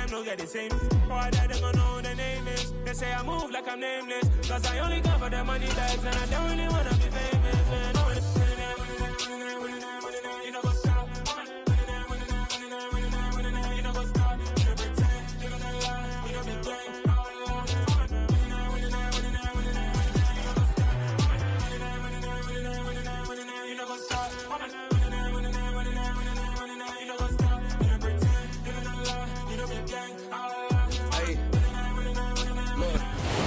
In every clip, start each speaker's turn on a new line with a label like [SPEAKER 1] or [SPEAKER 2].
[SPEAKER 1] them don't get the same. Boy, they don't know who the name is. They say I move like I'm nameless. Cause I only cover the money bags and I don't really wanna be famous, man. You know what's up? You know what's up? You don't pretend, you don't lie, you don't be gang.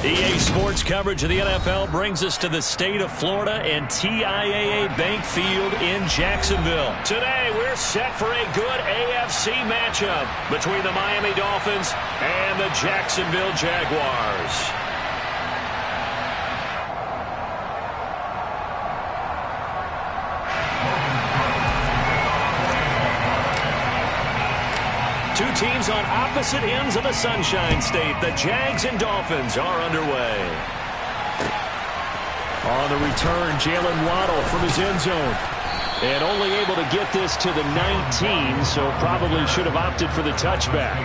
[SPEAKER 2] EA Sports coverage of the NFL brings us to the state of Florida and TIAA Bank Field in Jacksonville. Today, we're set for a good AFC matchup between the Miami Dolphins and the Jacksonville Jaguars. Two teams on opposite ends of the Sunshine State. The Jags and Dolphins are underway. On the return, Jalen Waddle from his end zone. And only able to get this to the 19, so probably should have opted for the touchback.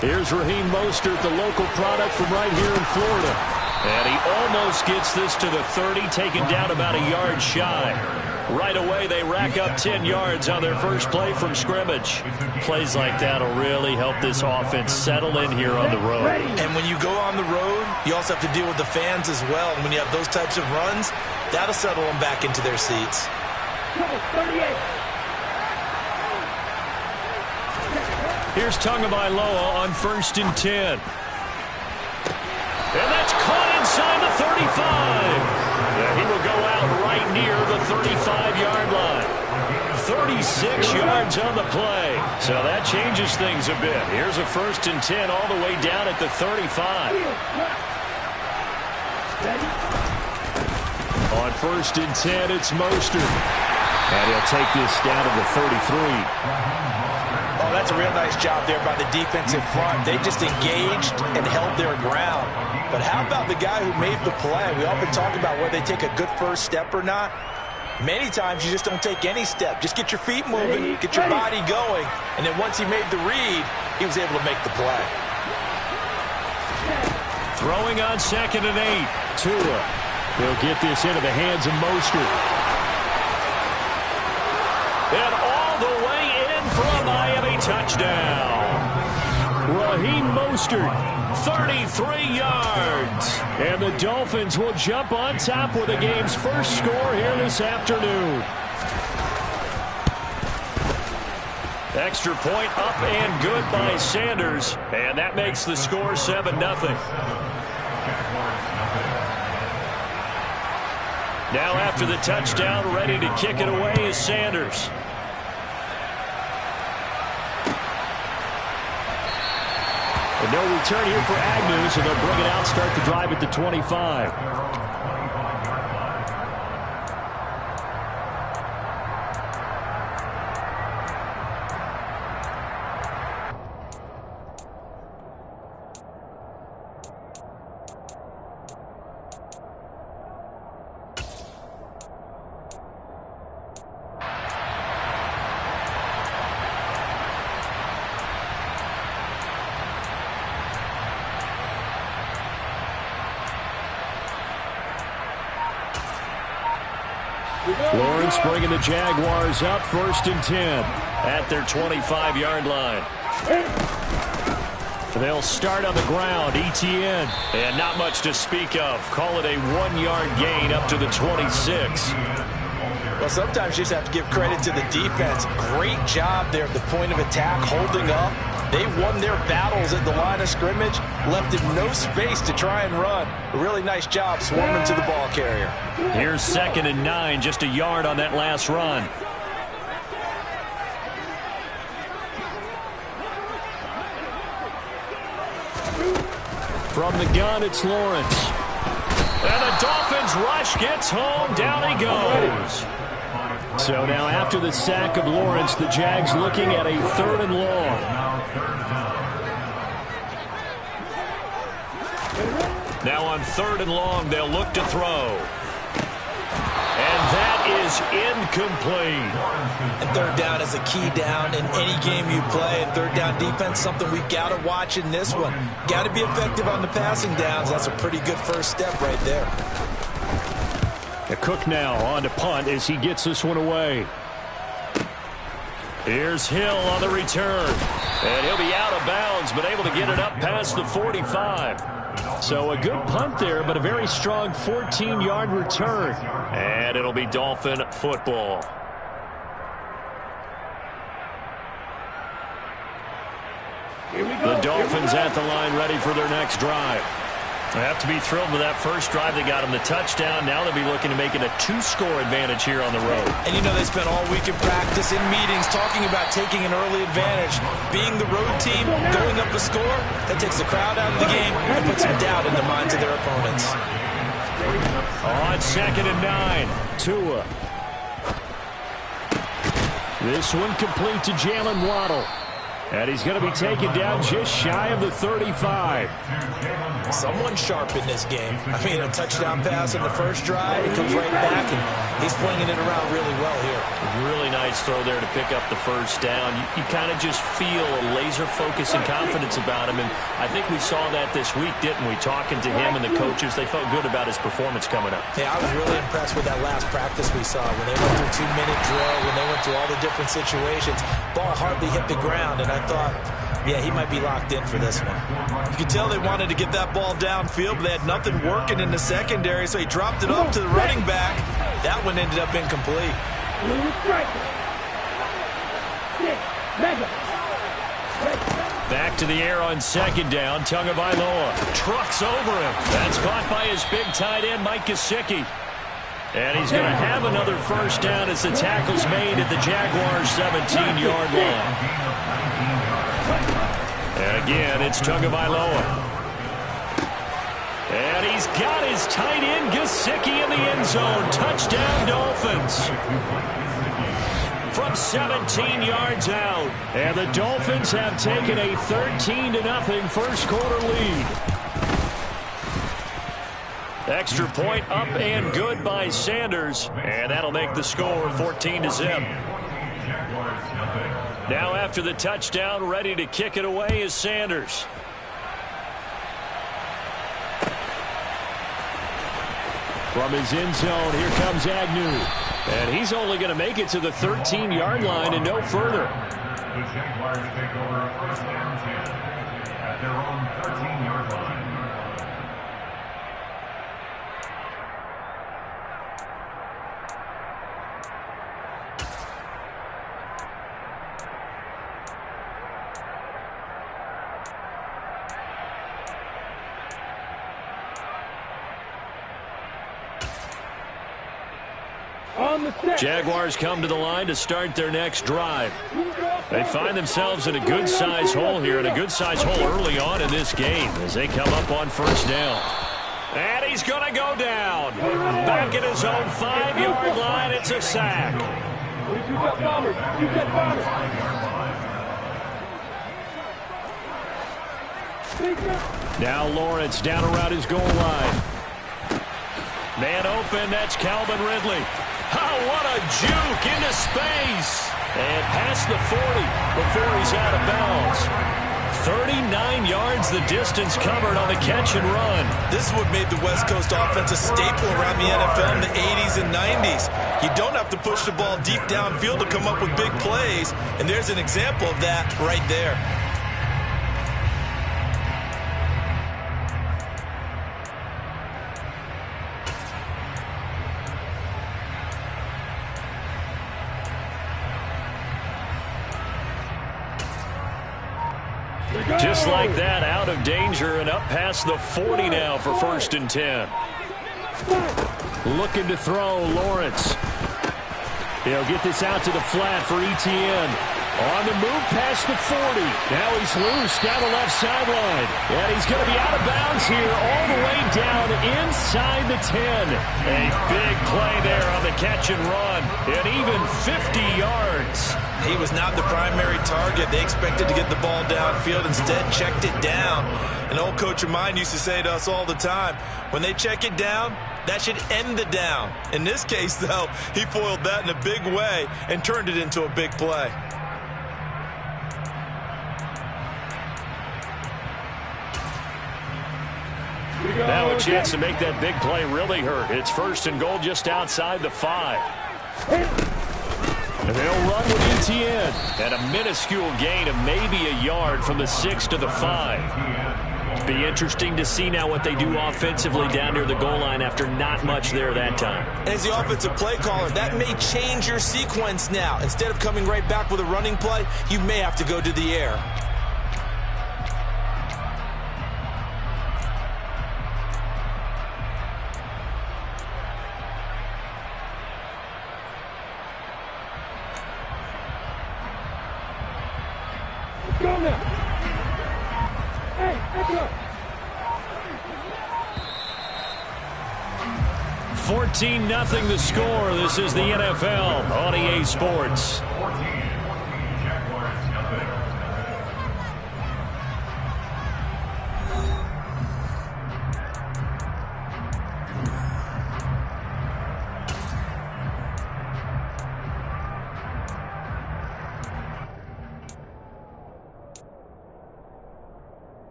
[SPEAKER 2] Here's Raheem Mostert, the local product from right here in Florida. And he almost gets this to the 30, taken down about a yard shy. Right away, they rack up 10 yards on their first play from scrimmage. Plays like that will really help this offense settle in here on the road.
[SPEAKER 3] And when you go on the road, you also have to deal with the fans as well. And when you have those types of runs, that'll settle them back into their seats.
[SPEAKER 1] 38.
[SPEAKER 2] Here's Tagovailoa on 1st and 10. And that's caught inside the 35. He will go out right near the 35-yard line. 36 yards on the play. So that changes things a bit. Here's a 1st and 10 all the way down at the 35. On 1st and 10, it's Mostert. And he'll take this down to the 33.
[SPEAKER 3] Oh, that's a real nice job there by the defensive front. They just engaged and held their ground. But how about the guy who made the play? We often talk about whether they take a good first step or not. Many times you just don't take any step. Just get your feet moving, get your body going. And then once he made the read, he was able to make the play.
[SPEAKER 2] Throwing on 2nd and 8. Tua. He'll get this into the hands of Mostert. And all the way in for a Miami touchdown. Raheem Mostert, 33 yards. And the Dolphins will jump on top with the game's first score here this afternoon. Extra point up and good by Sanders. And that makes the score 7-0. Now after the touchdown, ready to kick it away is Sanders. And no return here for Agnew, so they'll bring it out, start the drive at the 25. Lawrence bringing the Jaguars up, 1st and 10 at their 25-yard line. They'll start on the ground, ETN. And not much to speak of. Call it a 1-yard gain up to the 26.
[SPEAKER 3] Well, sometimes you just have to give credit to the defense. Great job there at the point of attack, holding up. They won their battles at the line of scrimmage, left him no space to try and run. A really nice job swarming to the ball carrier.
[SPEAKER 2] Here's 2nd and 9, just a yard on that last run. From the gun, it's Lawrence. And the Dolphins rush gets home. Down he goes. So now after the sack of Lawrence, the Jags looking at a 3rd and long. Now on 3rd and long, they'll look to throw. And that is incomplete.
[SPEAKER 3] And 3rd down is a key down in any game you play. And 3rd down defense, something we've got to watch in this one. Got to be effective on the passing downs. That's a pretty good first step right there.
[SPEAKER 2] Cook now on to punt as he gets this one away. Here's Hill on the return. And he'll be out of bounds, but able to get it up past the 45. So a good punt there, but a very strong 14-yard return. And it'll be Dolphin football. The Dolphins at the line ready for their next drive. They have to be thrilled with that first drive. They got them the touchdown. Now they'll be looking to make it a 2-score advantage here on the road.
[SPEAKER 3] And you know they spent all week in practice, in meetings, talking about taking an early advantage. Being the road team, going up a score, that takes the crowd out of the game and puts some doubt in the minds of their opponents.
[SPEAKER 2] On 2nd and 9, Tua. This one complete to Jalen Waddle. And he's going to be taken down just shy of the 35.
[SPEAKER 3] Someone sharp in this game. I mean, a touchdown pass in the first drive. He comes right back, and he's flinging it around really well here.
[SPEAKER 2] Really nice throw there to pick up the first down. You kind of just feel a laser focus and confidence about him. And I think we saw that this week, didn't we? Talking to him and the coaches, they felt good about his performance coming up.
[SPEAKER 3] Yeah, I was really impressed with that last practice we saw. When they went through 2-minute drill, when they went through all the different situations, ball hardly hit the ground, and I thought, yeah, he might be locked in for this one. You could tell they wanted to get that ball downfield, but they had nothing working in the secondary, so he dropped it off to the running back. That one ended up incomplete.
[SPEAKER 2] Back to the air on 2nd down. Tagovailoa trucks over him. That's caught by his big tight end, Mike Gesicki. And he's going to have another first down as the tackle's made at the Jaguars' 17-yard line. And again, it's Tagovailoa. And he's got his tight end, Gesicki, in the end zone. Touchdown, Dolphins. From 17 yards out. And the Dolphins have taken a 13-0 first quarter lead. Extra point up and good by Sanders. And that'll make the score 14-0. Now after the touchdown, ready to kick it away is Sanders. From his end zone, here comes Agnew. And he's only going to make it to the 13-yard line and no further.
[SPEAKER 4] The Jaguars take over a first down 10 at their own 13-yard line.
[SPEAKER 2] Jaguars come to the line to start their next drive. They find themselves in a good-sized hole here, and a good-sized hole early on in this game as they come up on first down. And he's going to go down. Back at his own 5-yard line, it's a sack. Now Lawrence down around his goal line. Man open, that's Calvin Ridley. Oh, what a juke into space. And past the 40 before he's out of bounds. 39 yards the distance covered on the catch and run.
[SPEAKER 3] This is what made the West Coast offense a staple around the NFL in the 80s and 90s. You don't have to push the ball deep downfield to come up with big plays, and there's an example of that right there.
[SPEAKER 2] Just like that, out of danger and up past the 40 now for 1st and 10. Looking to throw, Lawrence. He'll get this out to the flat for ETN. On the move past the 40. Now he's loose down the left sideline. And he's going to be out of bounds here all the way down inside the 10. A big play there on the catch and run. And even 50 yards.
[SPEAKER 3] He was not the primary target. They expected to get the ball downfield. Instead, checked it down. An old coach of mine used to say to us all the time, when they check it down, that should end the down. In this case, though, he foiled that in a big way and turned it into a big play.
[SPEAKER 2] Now a chance to make that big play really hurt. It's 1st and goal just outside the 5. And they'll run with ETN. And a minuscule gain of maybe a yard from the 6 to the 5. Be interesting to see now what they do offensively down near the goal line after not much there that time.
[SPEAKER 3] As the offensive play caller, that may change your sequence now. Instead of coming right back with a running play, you may have to go to the air.
[SPEAKER 5] Go now. Hey, extra.
[SPEAKER 2] 14-0 the score. This is the NFL on EA Sports.
[SPEAKER 4] 14, Jaguars, nothing.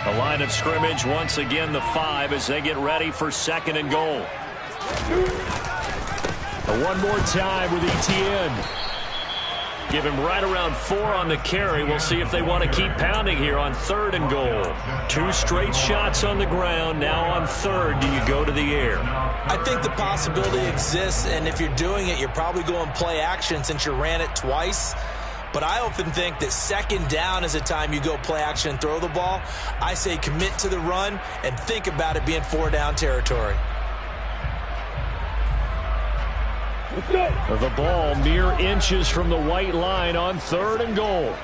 [SPEAKER 2] The line of scrimmage once again the 5 as they get ready for 2nd and goal. One more time with ETN. Give him right around 4 on the carry. We'll see if they want to keep pounding here on 3rd and goal. 2 straight shots on the ground. Now on 3rd, do you go to the air?
[SPEAKER 3] I think the possibility exists, and if you're doing it, you're probably going play action since you ran it twice. But I often think that 2nd down is a time you go play action and throw the ball. I say commit to the run and think about it being 4-down territory.
[SPEAKER 2] The ball mere inches from the white line on 3rd and goal.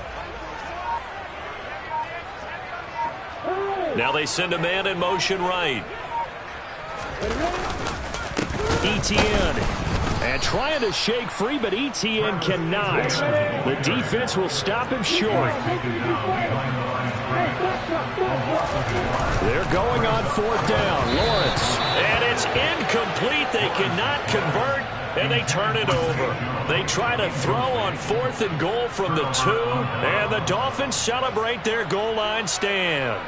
[SPEAKER 2] Now they send a man in motion right. ETN. And trying to shake free, but ETN cannot. The defense will stop him short. They're going on 4th down. Lawrence. And it's incomplete. They cannot convert, and they turn it over. They try to throw on 4th and goal from the 2, and the Dolphins celebrate their goal line stand.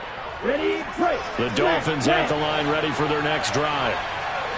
[SPEAKER 2] The Dolphins at the line ready for their next drive.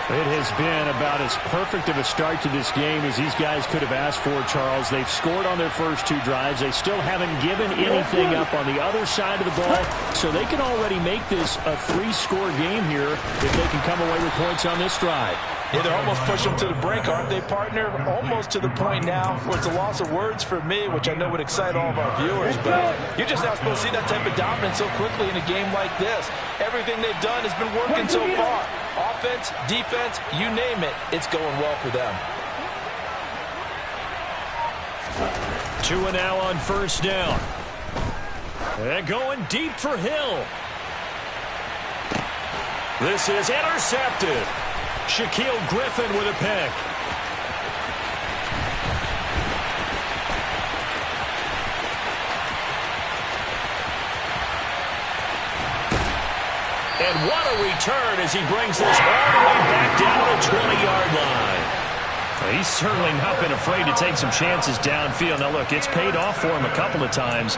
[SPEAKER 6] It has been about as perfect of a start to this game as these guys could have asked for, Charles. They've scored on their first 2 drives. They still haven't given anything up on the other side of the ball, so they can already make this a 3-score game here if they can come away with points on this drive.
[SPEAKER 3] Yeah, they're almost pushing them to the brink, aren't they, partner? Almost to the point now where it's a loss of words for me, which I know would excite all of our viewers, but you're just not supposed to see that type of dominance so quickly in a game like this. Everything they've done has been working so far. Offense, defense, you name it, it's going well for them.
[SPEAKER 2] 2 and now on 1st down. And going deep for Hill. This is intercepted. Shaquille Griffin with a pick. And what a return as he brings this all the way back down the 20-yard line. He's certainly not been afraid to take some chances downfield. Now, look, it's paid off for him a couple of times.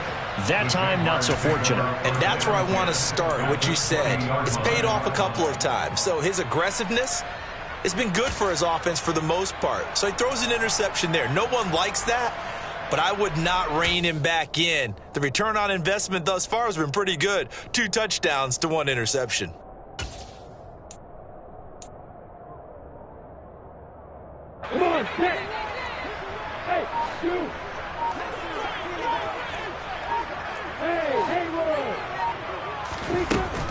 [SPEAKER 2] That time, not so fortunate.
[SPEAKER 3] And that's where I want to start, what you said. It's paid off a couple of times. So his aggressiveness has been good for his offense for the most part. So he throws an interception there. No one likes that, but I would not rein him back in. The return on investment thus far has been pretty good. 2 touchdowns to 1 interception.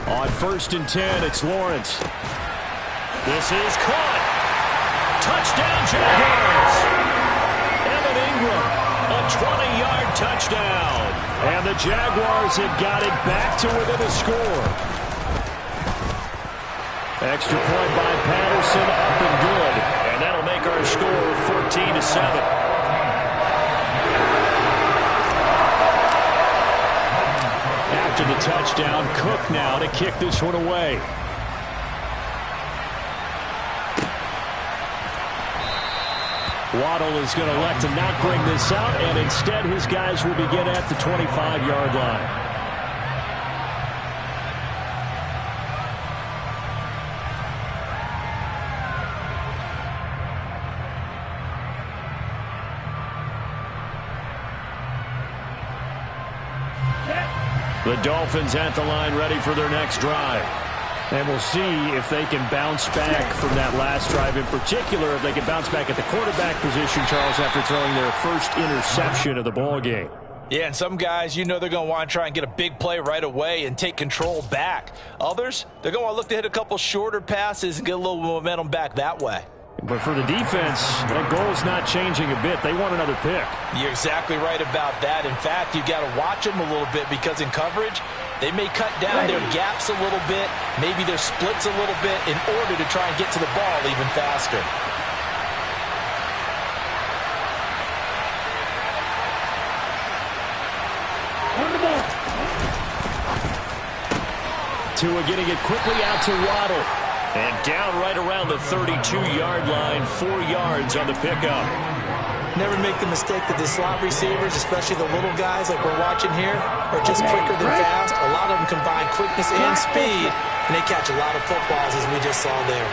[SPEAKER 6] On 1st and 10, it's Lawrence. This is caught. Touchdown, Jaguars. Evan Ingram, a 20-yard touchdown. And the Jaguars have got it back to within a score. Extra point by Patterson, up and good. And that'll make our score 14-7. After the touchdown, Cook now to kick this one away. Waddle is going to elect to not bring this out, and instead his guys will begin at the 25-yard line. The Dolphins at the line ready for their next drive. And we'll see if they can bounce back from that last drive. In particular, if they can bounce back at the quarterback position, Charles, after throwing their first interception of the ball game.
[SPEAKER 3] Yeah, and some guys, you know they're going to want to try and get a big play right away and take control back. Others, they're going to look to hit a couple shorter passes and get a little momentum back that way.
[SPEAKER 6] But for the defense, that goal's not changing a bit. They want another pick.
[SPEAKER 3] You're exactly right about that. In fact, you've got to watch them a little bit because in coverage, they may cut down their gaps a little bit, maybe their splits a little bit in order to try and get to the ball even faster.
[SPEAKER 6] Tua getting it quickly out to Waddle. And down right around the 32-yard line, 4 yards on the pickup.
[SPEAKER 3] Never make the mistake that the slot receivers, especially the little guys like we're watching here, are just quicker than fast. A lot of them combine quickness and speed, and they catch a lot of footballs, as we just saw there.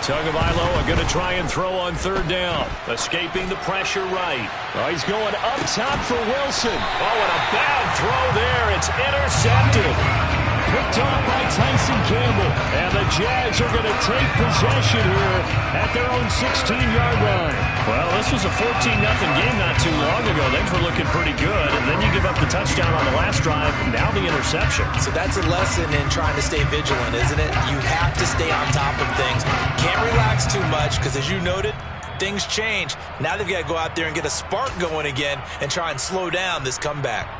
[SPEAKER 2] Tagovailoa going to try and throw on 3rd down. Escaping the pressure right.
[SPEAKER 6] Oh, he's going up top for Wilson.
[SPEAKER 2] Oh, and a bad throw there. It's intercepted.
[SPEAKER 6] Picked off by Tyson Campbell. And the Jags are going to take possession here at their own 16-yard line.
[SPEAKER 2] Well, this was a 14-0 game not too long ago. Things were looking pretty good. And then you give up the touchdown on the last drive. Now the interception.
[SPEAKER 3] So that's a lesson in trying to stay vigilant, isn't it? You have to stay on top of things. Can't relax too much because, as you noted, things change. Now they've got to go out there and get a spark going again and try and slow down this comeback.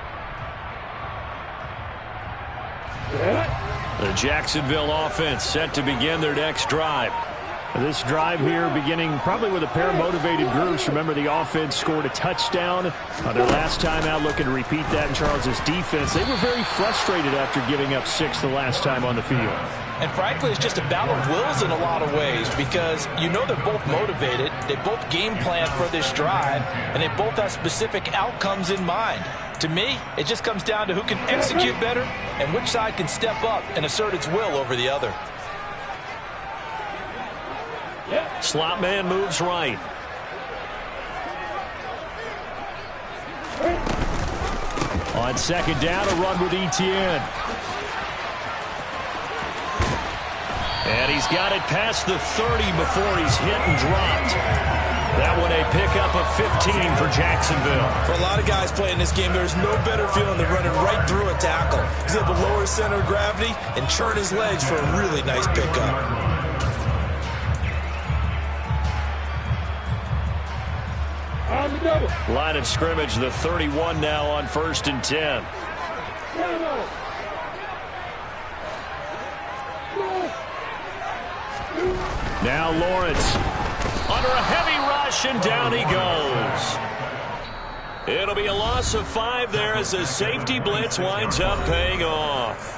[SPEAKER 2] The Jacksonville offense set to begin their next drive.
[SPEAKER 6] This drive here beginning probably with a pair of motivated groups. Remember, the offense scored a touchdown their last time out. Looking to repeat that in Charles's defense. They were very frustrated after giving up 6 the last time on the field.
[SPEAKER 3] And frankly, it's just a battle of wills in a lot of ways because you know they're both motivated. They both game plan for this drive, and they both have specific outcomes in mind. To me, it just comes down to who can execute better and which side can step up and assert its will over the other.
[SPEAKER 2] Slot man moves right.
[SPEAKER 6] On 2nd down, a run with Etienne.
[SPEAKER 2] And he's got it past the 30 before he's hit and dropped. That one a pickup of 15 for Jacksonville.
[SPEAKER 3] For a lot of guys playing this game, there's no better feeling than running right through a tackle. He's able to lower his center of gravity and churn his legs for a really nice pickup.
[SPEAKER 2] Line of scrimmage, the 31 now on 1st and 10.
[SPEAKER 6] Now Lawrence.
[SPEAKER 2] Under a heavy rush, and down he goes. It'll be a loss of 5 there as the safety blitz winds up paying off.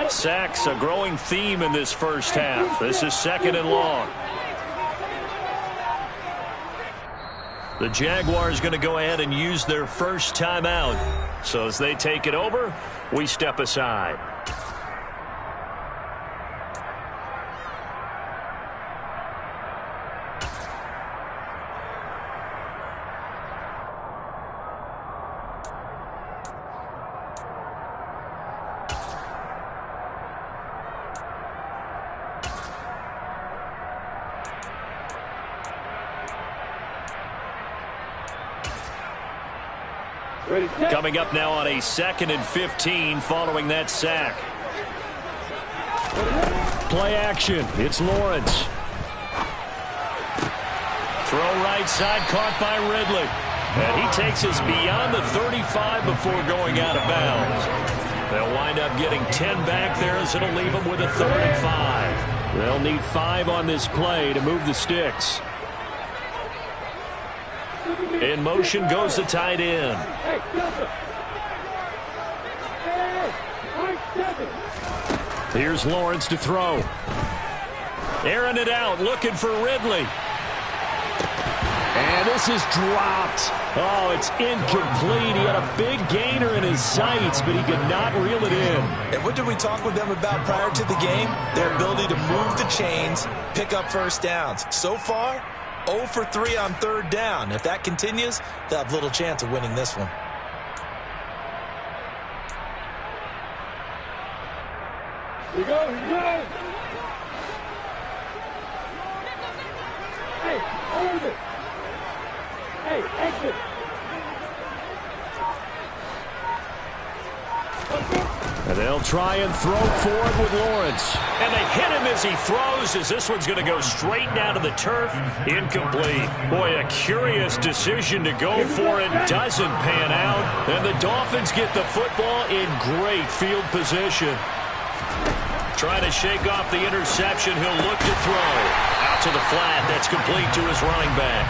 [SPEAKER 2] Sacks, a growing theme in this first half. This is 2nd and long. The Jaguars going to go ahead and use their first timeout. So as they take it over, we step aside. Coming up now on a 2nd and 15 following that sack.
[SPEAKER 6] Play action. It's Lawrence.
[SPEAKER 2] Throw right side, caught by Ridley. And he takes us beyond the 35 before going out of bounds. They'll wind up getting 10 back there as it'll leave them with a 3rd and 5.
[SPEAKER 6] They'll need 5 on this play to move the sticks.
[SPEAKER 2] In motion goes the tight end.
[SPEAKER 6] Here's Lawrence to throw.
[SPEAKER 2] Airing it out, looking for Ridley.
[SPEAKER 6] And this is dropped. Oh, it's incomplete. He had a big gainer in his sights, but he could not reel it in.
[SPEAKER 3] And what did we talk with them about prior to the game? Their ability to move the chains, pick up first downs. So far, 0 for 3 on 3rd down. If that continues, they'll have little chance of winning this one.
[SPEAKER 5] Here we go, here we go. Hey, hold it. Hey, exit.
[SPEAKER 6] And they'll try and throw forward with Lawrence.
[SPEAKER 2] And they hit him as he throws, as this one's going to go straight down to the turf. Incomplete. Boy, a curious decision to go for it. Doesn't pan out. And the Dolphins get the football in great field position. Trying to shake off the interception. He'll look to throw. Out to the flat. That's complete to his running back.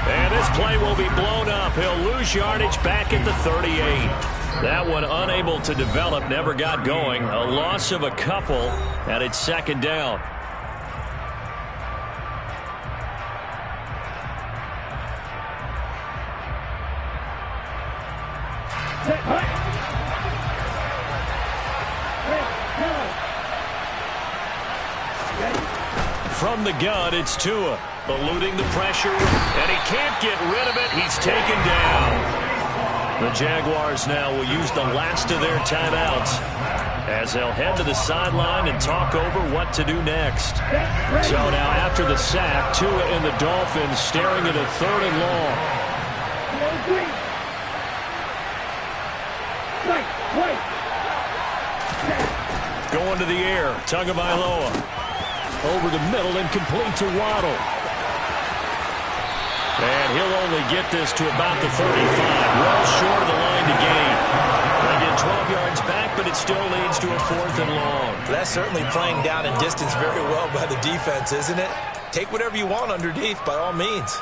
[SPEAKER 2] And this play will be blown up. He'll lose yardage back at the 38. That one unable to develop, never got going. A loss of a couple, and it's 2nd down. From the gun, it's Tua, eluding the pressure, and he can't get rid of it. He's taken down. The Jaguars now will use the last of their timeouts as they'll head to the sideline and talk over what to do next.
[SPEAKER 6] So now after the sack, Tua and the Dolphins staring at a 3rd and long.
[SPEAKER 2] Going to the air, Tagovailoa.
[SPEAKER 6] Over the middle and complete to Waddle.
[SPEAKER 2] And he'll only get this to about the 35, well short of the line to gain. They get 12 yards back, but it still leads to a 4th and long.
[SPEAKER 3] That's certainly playing down in distance very well by the defense, isn't it? Take whatever you want underneath, by all means.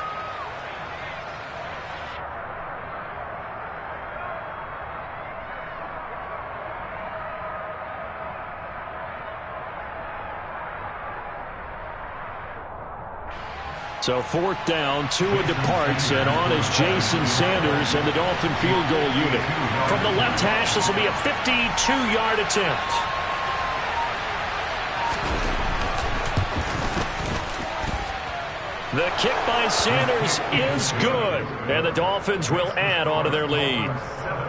[SPEAKER 6] So 4th down, Tua departs, and on is Jason Sanders and the Dolphin field goal unit.
[SPEAKER 2] From the left hash, this will be a 52-yard attempt. The kick by Sanders is good, and the Dolphins will add on to their lead.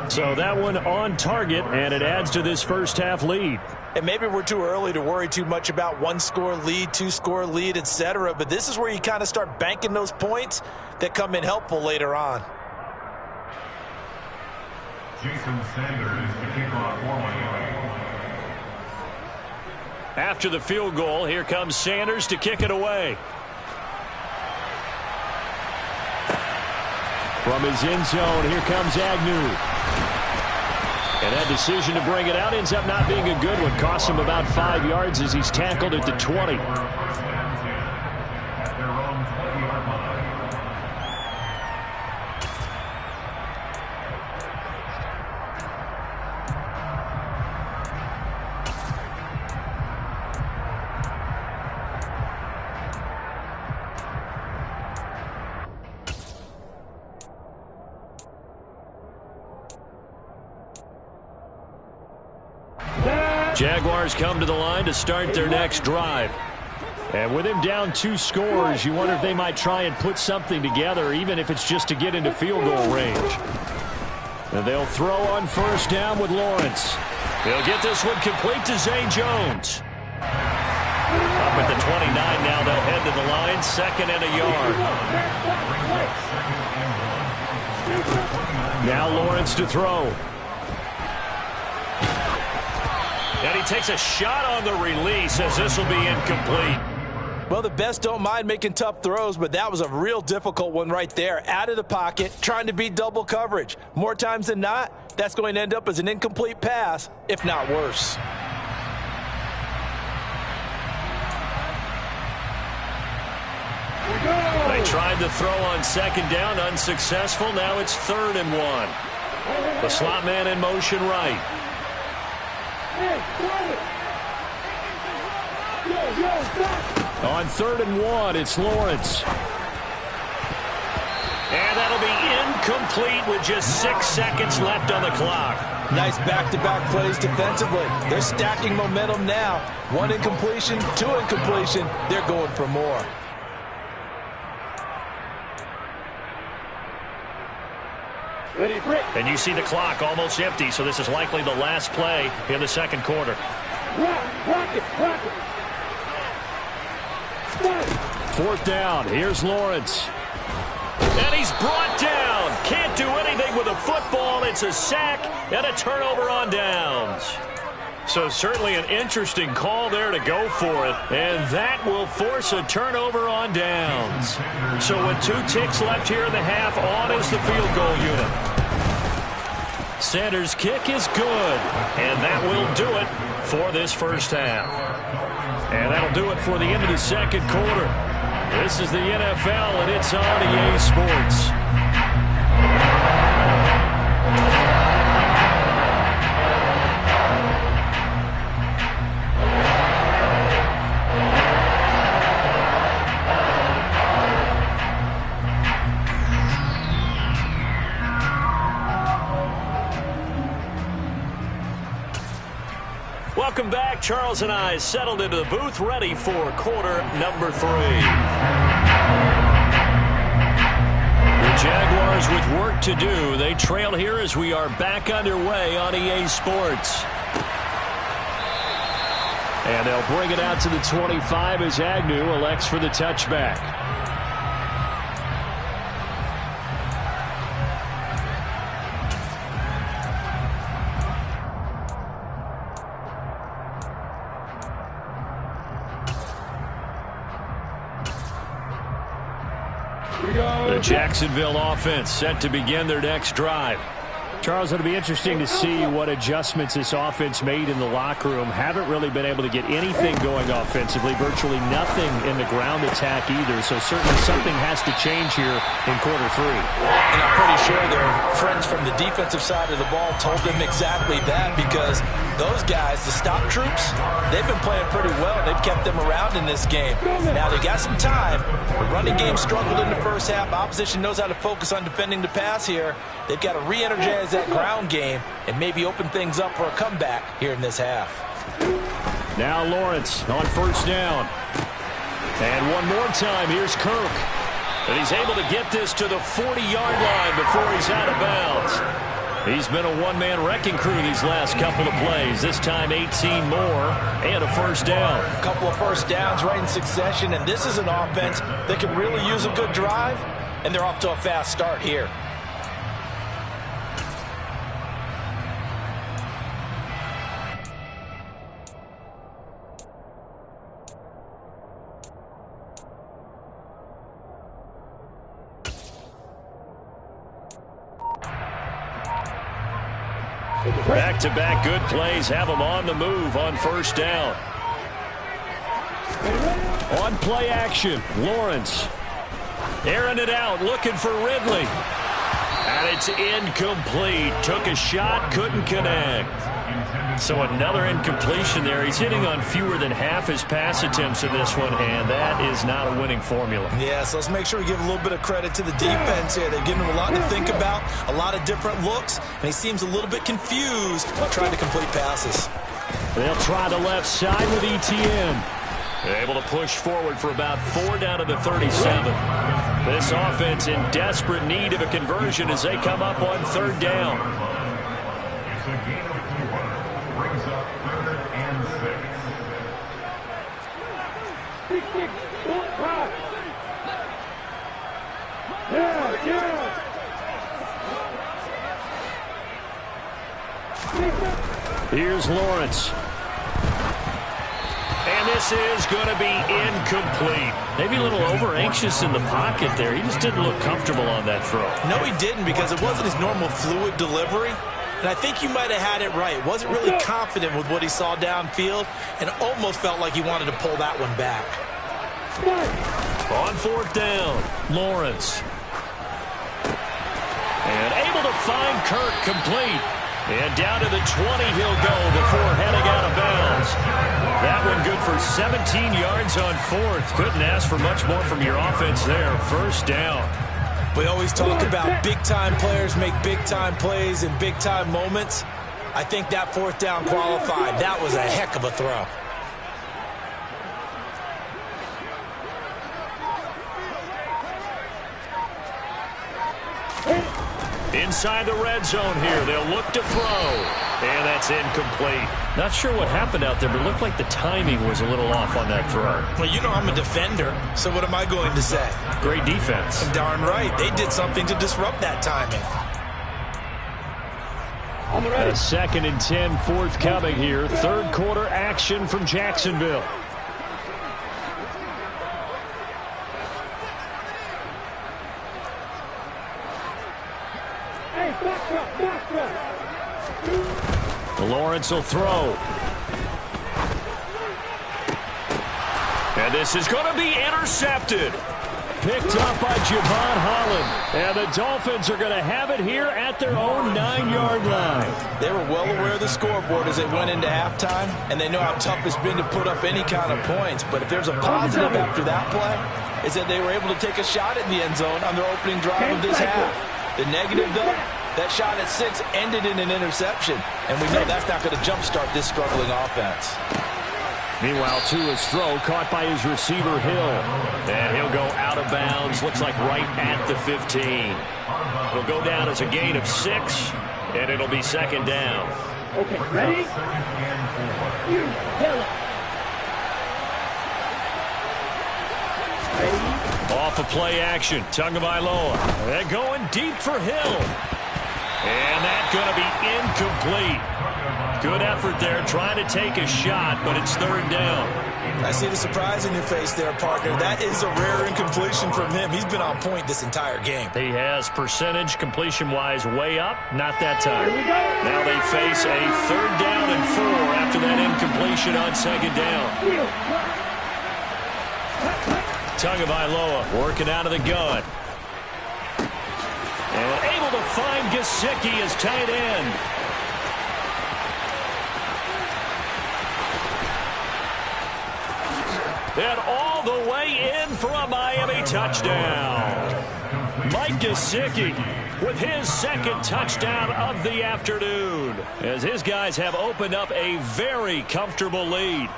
[SPEAKER 6] So that one on target, and it adds to this first half lead.
[SPEAKER 3] And maybe we're too early to worry too much about 1-score lead, 2-score lead, etc. But this is where you kind of start banking those points that come in helpful later on.
[SPEAKER 4] Jason Sanders to kick off for Miami.
[SPEAKER 2] After the field goal, here comes Sanders to kick it away.
[SPEAKER 6] From his end zone, here comes Agnew. And that decision to bring it out ends up not being a good one. Costs him about 5 yards as he's tackled at the 20.
[SPEAKER 4] At their own 20-yard line.
[SPEAKER 2] Jaguars come to the line to start their next drive. And with him down 2 scores, you wonder if they might try and put something together, even if it's just to get into field goal range. And they'll throw on first down with Lawrence. He'll get this one complete to Zay Jones. Up at the 29 now, they'll head to the line, 2nd and a yard. Now Lawrence to throw. And he takes a shot on the release as this will be incomplete.
[SPEAKER 3] Well, the best don't mind making tough throws, but that was a real difficult one right there. Out of the pocket, trying to beat double coverage. More times than not, that's going to end up as an incomplete pass, if not worse.
[SPEAKER 2] They tried to throw on 2nd down, unsuccessful. Now it's 3rd and 1. The slot man in motion right. On 3rd and 1, it's Lawrence. And that'll be incomplete with just 6 seconds left on the clock.
[SPEAKER 3] Nice back-to-back plays defensively. They're stacking momentum now. 1 incompletion, 2 incompletion. They're going for more.
[SPEAKER 2] And you see the clock almost empty, so this is likely the last play in the 2nd quarter. 4th down. Here's Lawrence. And he's brought down. Can't do anything with a football. It's a sack and a turnover on downs. So certainly an interesting call there to go for it. And that will force a turnover on downs. So with 2 ticks left here in the half, on is the field goal unit. Sanders' kick is good. And that will do it for this first half. And that'll do it for the end of the 2nd quarter. This is the NFL, and it's on EA Sports. Welcome back. Charles and I settled into the booth, ready for quarter number 3. The Jaguars with work to do. They trail here as we are back underway on EA Sports. And they'll bring it out to the 25 as Agnew elects for the touchback. The Jacksonville offense set to begin their next drive. Charles, it'll be interesting to see what adjustments this offense made in the locker room. Haven't really been able to get anything going offensively, virtually nothing in the ground attack either. So certainly something has to change here in quarter 3.
[SPEAKER 3] And I'm pretty sure their friends from the defensive side of the ball told them exactly that, because those guys, the stop troops, they've been playing pretty well. They've kept them around in this game. Now they got some time. The running game struggled in the first half. Opposition knows how to focus on defending the pass here. They've got to re-energize that ground game and maybe open things up for a comeback here in this half.
[SPEAKER 2] Now Lawrence on first down. And one more time, here's Kirk. And he's able to get this to the 40-yard line before he's out of bounds. He's been a one-man wrecking crew these last couple of plays. This time 18 more and a first down.
[SPEAKER 3] A couple of first downs right in succession, and this is an offense that can really use a good drive, and they're off to a fast start here.
[SPEAKER 2] Back-to-back good plays have them on the move on first down. On play action, Lawrence. Airing it out, looking for Ridley. And it's incomplete. Took a shot, couldn't connect. So another incompletion there. He's hitting on fewer than half his pass attempts in this one, and that is not a winning formula.
[SPEAKER 3] Yeah, so let's make sure we give a little bit of credit to the defense here. They've given him a lot to think about, a lot of different looks, and he seems a little bit confused trying to complete passes.
[SPEAKER 6] They'll try the left side with Etienne.
[SPEAKER 2] Able to push forward for about 4 down to the 37. This offense in desperate need of a conversion as they come up on 3rd down.
[SPEAKER 4] It's a gain of 4. Brings up 3rd and 6.
[SPEAKER 6] Here's Lawrence.
[SPEAKER 2] And this is going to be incomplete.
[SPEAKER 6] Maybe a little over-anxious in the pocket there. He just didn't look comfortable on that throw.
[SPEAKER 3] No, he didn't, because it wasn't his normal fluid delivery. And I think you might have had it right. Wasn't really confident with what he saw downfield and almost felt like he wanted to pull that one back.
[SPEAKER 2] On 4th down, Lawrence. And able to find Kirk complete. And down to the 20 he'll go before heading out of bounds. That one good for 17 yards on 4th. Couldn't ask for much more from your offense there. 1st down.
[SPEAKER 3] We always talk about big-time players make big-time plays in big-time moments. I think that 4th down qualified. That was a heck of a throw.
[SPEAKER 2] Inside the red zone here. They'll look to throw. And that's incomplete.
[SPEAKER 6] Not sure what happened out there, but it looked like the timing was a little off on that throw.
[SPEAKER 3] Well, you know I'm a defender, so what am I going to say?
[SPEAKER 6] Great defense.
[SPEAKER 3] Darn right. They did something to disrupt that timing.
[SPEAKER 6] A 2nd and 10 forthcoming here. 3rd quarter action from Jacksonville. Lawrence will throw.
[SPEAKER 2] And this is going to be intercepted.
[SPEAKER 6] Picked up by Javon Holland. And the Dolphins are going to have it here at their own 9-yard line.
[SPEAKER 3] They were well aware of the scoreboard as they went into halftime, and they know how tough it's been to put up any kind of points. But if there's a positive after that play, it's that they were able to take a shot at the end zone on their opening drive of this half. The negative, though, that shot at 6 ended in an interception, and we know that's not going to jumpstart this struggling offense.
[SPEAKER 6] Meanwhile, Tua's throw caught by his receiver, Hill.
[SPEAKER 2] And he'll go out of bounds, looks like right at the 15. He'll go down as a gain of 6, and it'll be 2nd down.
[SPEAKER 5] Okay, ready? You Hill.
[SPEAKER 2] Off of play action, Tagovailoa. They're going deep for Hill. And that's going to be incomplete. Good effort there, trying to take a shot, but it's 3rd down.
[SPEAKER 3] I see the surprise in your face there, partner. That is a rare incompletion from him. He's been on point this entire game.
[SPEAKER 2] He has percentage completion-wise way up, not that time. Now they face a 3rd down and 4 after that incompletion on 2nd down. Tagovailoa working out of the gun. And able to find Gesicki as tight end. And all the way in for a Miami touchdown. Mike Gesicki with his 2nd touchdown of the afternoon, as his guys have opened up a very comfortable lead.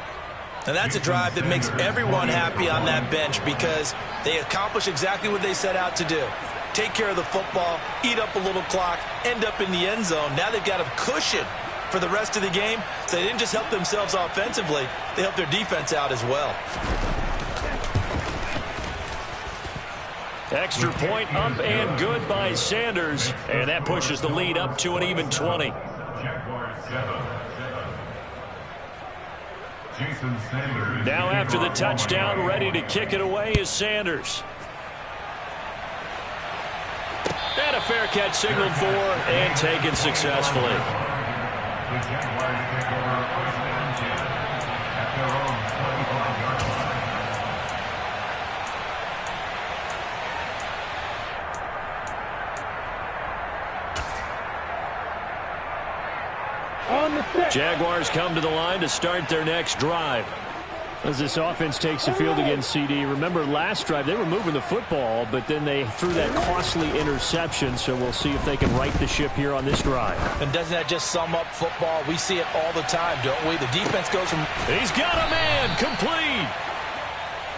[SPEAKER 3] And that's a drive that makes everyone happy on that bench because they accomplish exactly what they set out to do. Take care of the football, eat up a little clock, end up in the end zone. Now they've got a cushion for the rest of the game, so they didn't just help themselves offensively, they helped their defense out as well.
[SPEAKER 2] Extra point up and good by Sanders, and that pushes the lead up to an even 20. Now after the touchdown, ready to kick it away is Sanders. And a fair catch signaled for and taken successfully.
[SPEAKER 4] The Jaguars take over 1st and 10 at their own 25-yard line.
[SPEAKER 5] On the 6.
[SPEAKER 2] Jaguars come to the line to start their next drive.
[SPEAKER 6] As this offense takes the field against CD, remember last drive they were moving the football, but then they threw that costly interception, so we'll see if they can right the ship here on this drive.
[SPEAKER 3] And doesn't that just sum up football? We see it all the time, don't we? The defense goes from...
[SPEAKER 2] He's got a man, complete.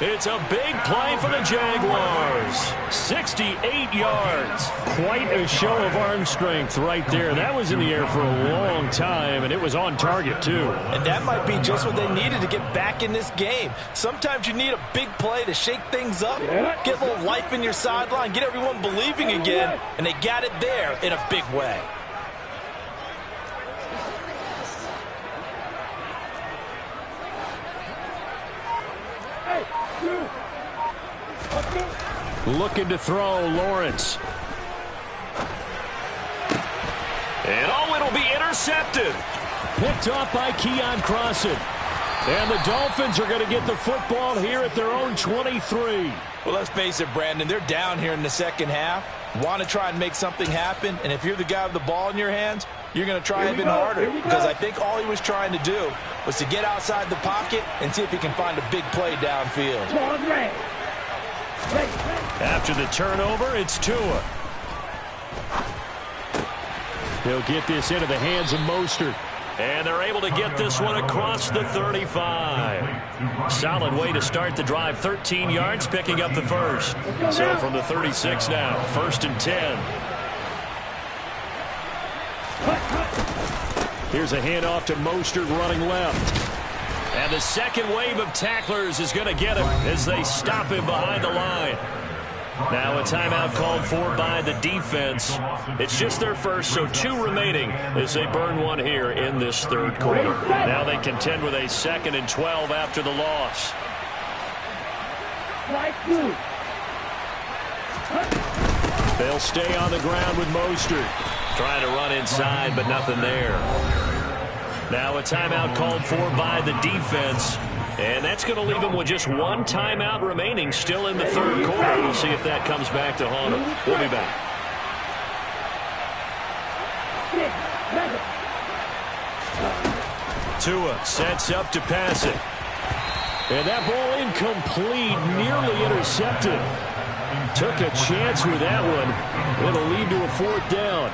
[SPEAKER 2] It's a big play for the Jaguars. 68 yards.
[SPEAKER 6] Quite a show of arm strength right there. That was in the air for a long time, and it was on target, too.
[SPEAKER 3] And that might be just what they needed to get back in this game. Sometimes you need a big play to shake things up, get a little life in your sideline, get everyone believing again, and they got it there in a big way.
[SPEAKER 6] Looking to throw, Lawrence.
[SPEAKER 2] And it'll be intercepted.
[SPEAKER 6] Picked off by Keon Crossan. And the Dolphins are going to get the football here at their own 23.
[SPEAKER 3] Well, let's face it, Brandon, they're down here in the second half. Want to try and make something happen, and if you're the guy with the ball in your hands, you're going to try even harder, because I think all he was trying to do was to get outside the pocket and see if he can find a big play downfield.
[SPEAKER 6] After the turnover, it's Tua. He'll get this into the hands of Mostert.
[SPEAKER 2] And they're able to get this one across the 35. Solid way to start the drive. 13 yards, picking up the first. So from the 36 now, 1st and 10.
[SPEAKER 6] Here's a handoff to Mostert running left.
[SPEAKER 2] And the second wave of tacklers is going to get him as they stop him behind the line. Now a timeout called for by the defense. It's just their first, so 2 remaining as they burn one here in this third quarter. Now they contend with a 2nd and 12 after the loss.
[SPEAKER 6] They'll stay on the ground with Mostert.
[SPEAKER 2] Trying to run inside, but nothing there. Now a timeout called for by the defense. And that's going to leave him with just 1 timeout remaining still in the third quarter. We'll see if that comes back to haunt him. We'll be back.
[SPEAKER 6] Tua sets up to pass it. And that ball incomplete, nearly intercepted. Took a chance with that one. It'll lead to a 4th down.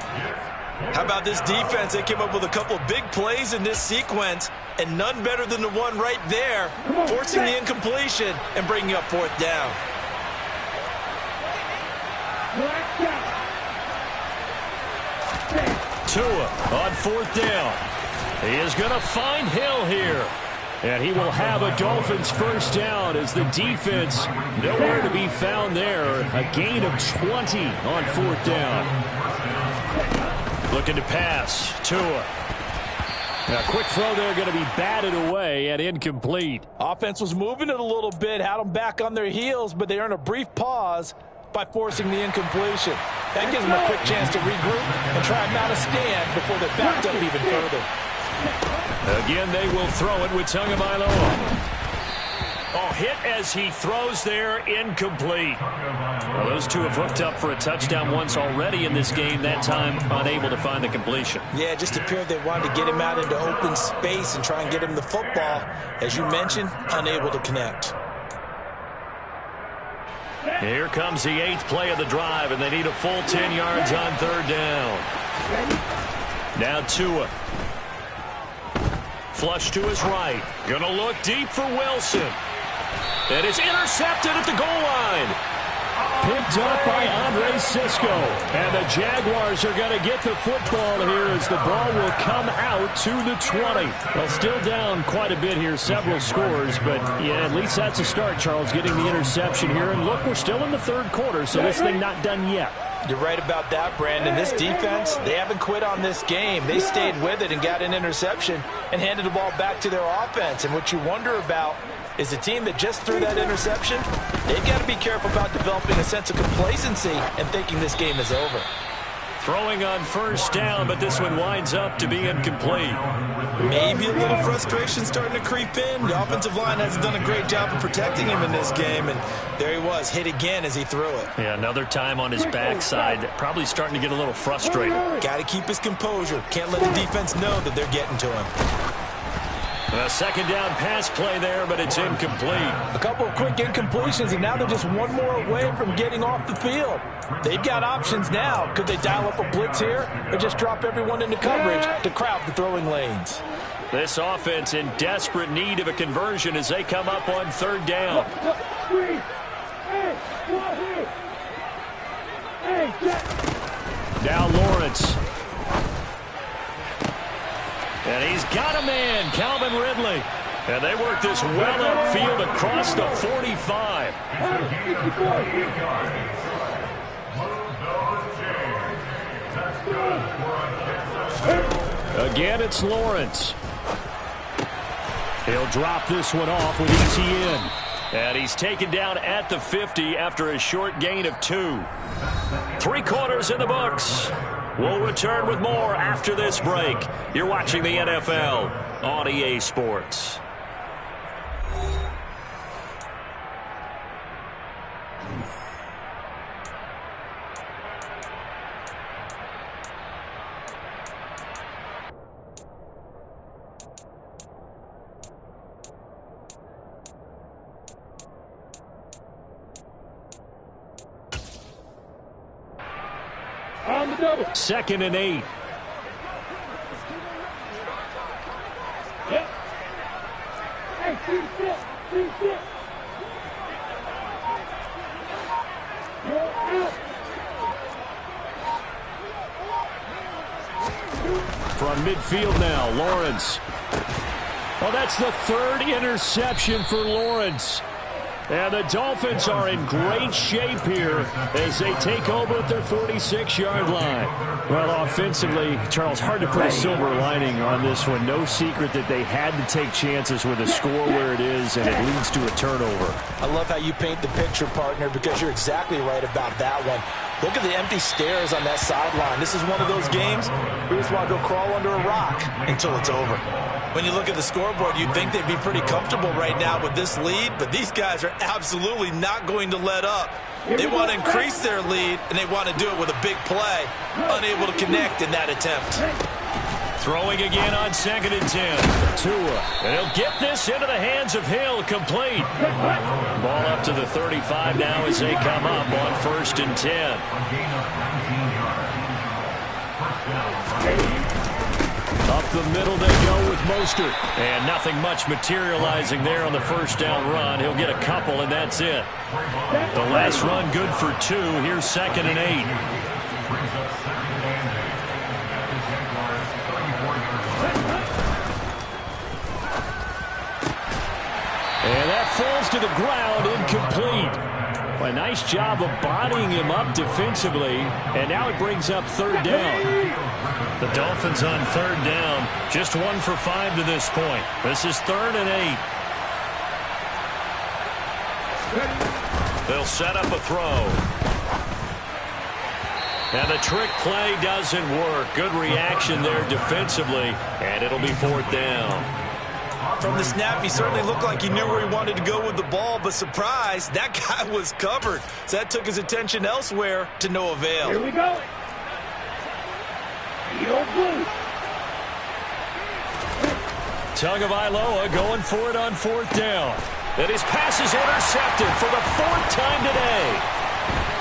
[SPEAKER 3] How about this defense? They came up with a couple big plays in this sequence, and none better than the one right there, forcing the incompletion and bringing up 4th down.
[SPEAKER 6] Tua on 4th down. He is going to find Hill here. And he will have a Dolphins first down as the defense nowhere to be found there. A gain of 20 on 4th down. Looking to pass. Tua. A quick throw there going to be batted away and incomplete.
[SPEAKER 3] Offense was moving it a little bit, had them back on their heels, but they earned a brief pause by forcing the incompletion. That gives them a quick chance to regroup and try and mount a stand before they're backed up even further.
[SPEAKER 2] Again, they will throw it with Tagovailoa. Oh, hit as he throws there, incomplete. Well, those two have hooked up for a touchdown once already in this game, that time unable to find the completion.
[SPEAKER 3] Yeah, it just appeared they wanted to get him out into open space and try and get him the football. As you mentioned, unable to connect.
[SPEAKER 2] Here comes the 8th play of the drive, and they need a full 10 yards on 3rd down. Now Tua. Flush to his right. Gonna look deep for Wilson. And it's intercepted at the goal line.
[SPEAKER 6] Picked up by Andre Cisco. And the Jaguars are going to get the football here as the ball will come out to the 20. Well, still down quite a bit here, several scores. But, yeah, at least that's a start, Charles, getting the interception here. And, look, we're still in the third quarter, so this thing not done yet.
[SPEAKER 3] You're right about that, Brandon. This defense, they haven't quit on this game. They stayed with it and got an interception and handed the ball back to their offense. And what you wonder about is the team that just threw that interception, they've got to be careful about developing a sense of complacency and thinking this game is over.
[SPEAKER 2] Throwing on 1st down, but this one winds up to be incomplete.
[SPEAKER 3] Maybe a little frustration starting to creep in. The offensive line hasn't done a great job of protecting him in this game, and there he was, hit again as he threw it.
[SPEAKER 2] Yeah, another time on his backside, probably starting to get a little frustrated.
[SPEAKER 3] Got to keep his composure. Can't let the defense know that they're getting to him.
[SPEAKER 2] A second down pass play there, but it's incomplete.
[SPEAKER 3] A couple of quick incompletions, and now they're just one more away from getting off the field. They've got options now. Could they dial up a blitz here or just drop everyone into coverage to crowd the throwing lanes?
[SPEAKER 2] This offense in desperate need of a conversion as they come up on third down. Now Lawrence. And he's got a man, Calvin Ridley. And they work this well upfield across the 45. Again, it's Lawrence. He'll drop this one off with ETN. And he's taken down at the 50 after a short gain of 2. 3 quarters in the books. We'll return with more after this break. You're watching the NFL on EA Sports. Second and 8. From midfield now, Lawrence. Well, that's the 3rd interception for Lawrence. And the Dolphins are in great shape here as they take over at their 46-yard line. Well, offensively, Charles, hard to put a silver lining on this one. No secret that they had to take chances with a score where it is, and it leads to a turnover.
[SPEAKER 3] I love how you paint the picture, partner, because you're exactly right about that one. Look at the empty stairs on that sideline. This is one of those games where you just want to go crawl under a rock until it's over. When you look at the scoreboard, you'd think they'd be pretty comfortable right now with this lead, but these guys are absolutely not going to let up. They want to increase their lead, and they want to do it with a big play, unable to connect in that attempt.
[SPEAKER 2] Throwing again on 2nd and 10. Tua. And he'll get this into the hands of Hill, complete. Ball up to the 35 now as they come up on 1st and 10. Up the middle they go with Mostert. And nothing much materializing there on the first down run. He'll get a couple, and that's it. The last run good for 2. Here's 2nd and 8. And that falls to the ground, incomplete. A nice job of bodying him up defensively, and now it brings up 3rd down. The Dolphins on 3rd down, just 1 for 5 to this point. This is 3rd and 8. They'll set up a throw. And the trick play doesn't work. Good reaction there defensively, and it'll be 4th down.
[SPEAKER 3] From the snap, he certainly looked like he knew where he wanted to go with the ball, but surprise, that guy was covered. So that took his attention elsewhere to no avail.
[SPEAKER 5] Here we go.
[SPEAKER 2] Tagovailoa going for it on 4th down. And his pass is intercepted for the 4th time today.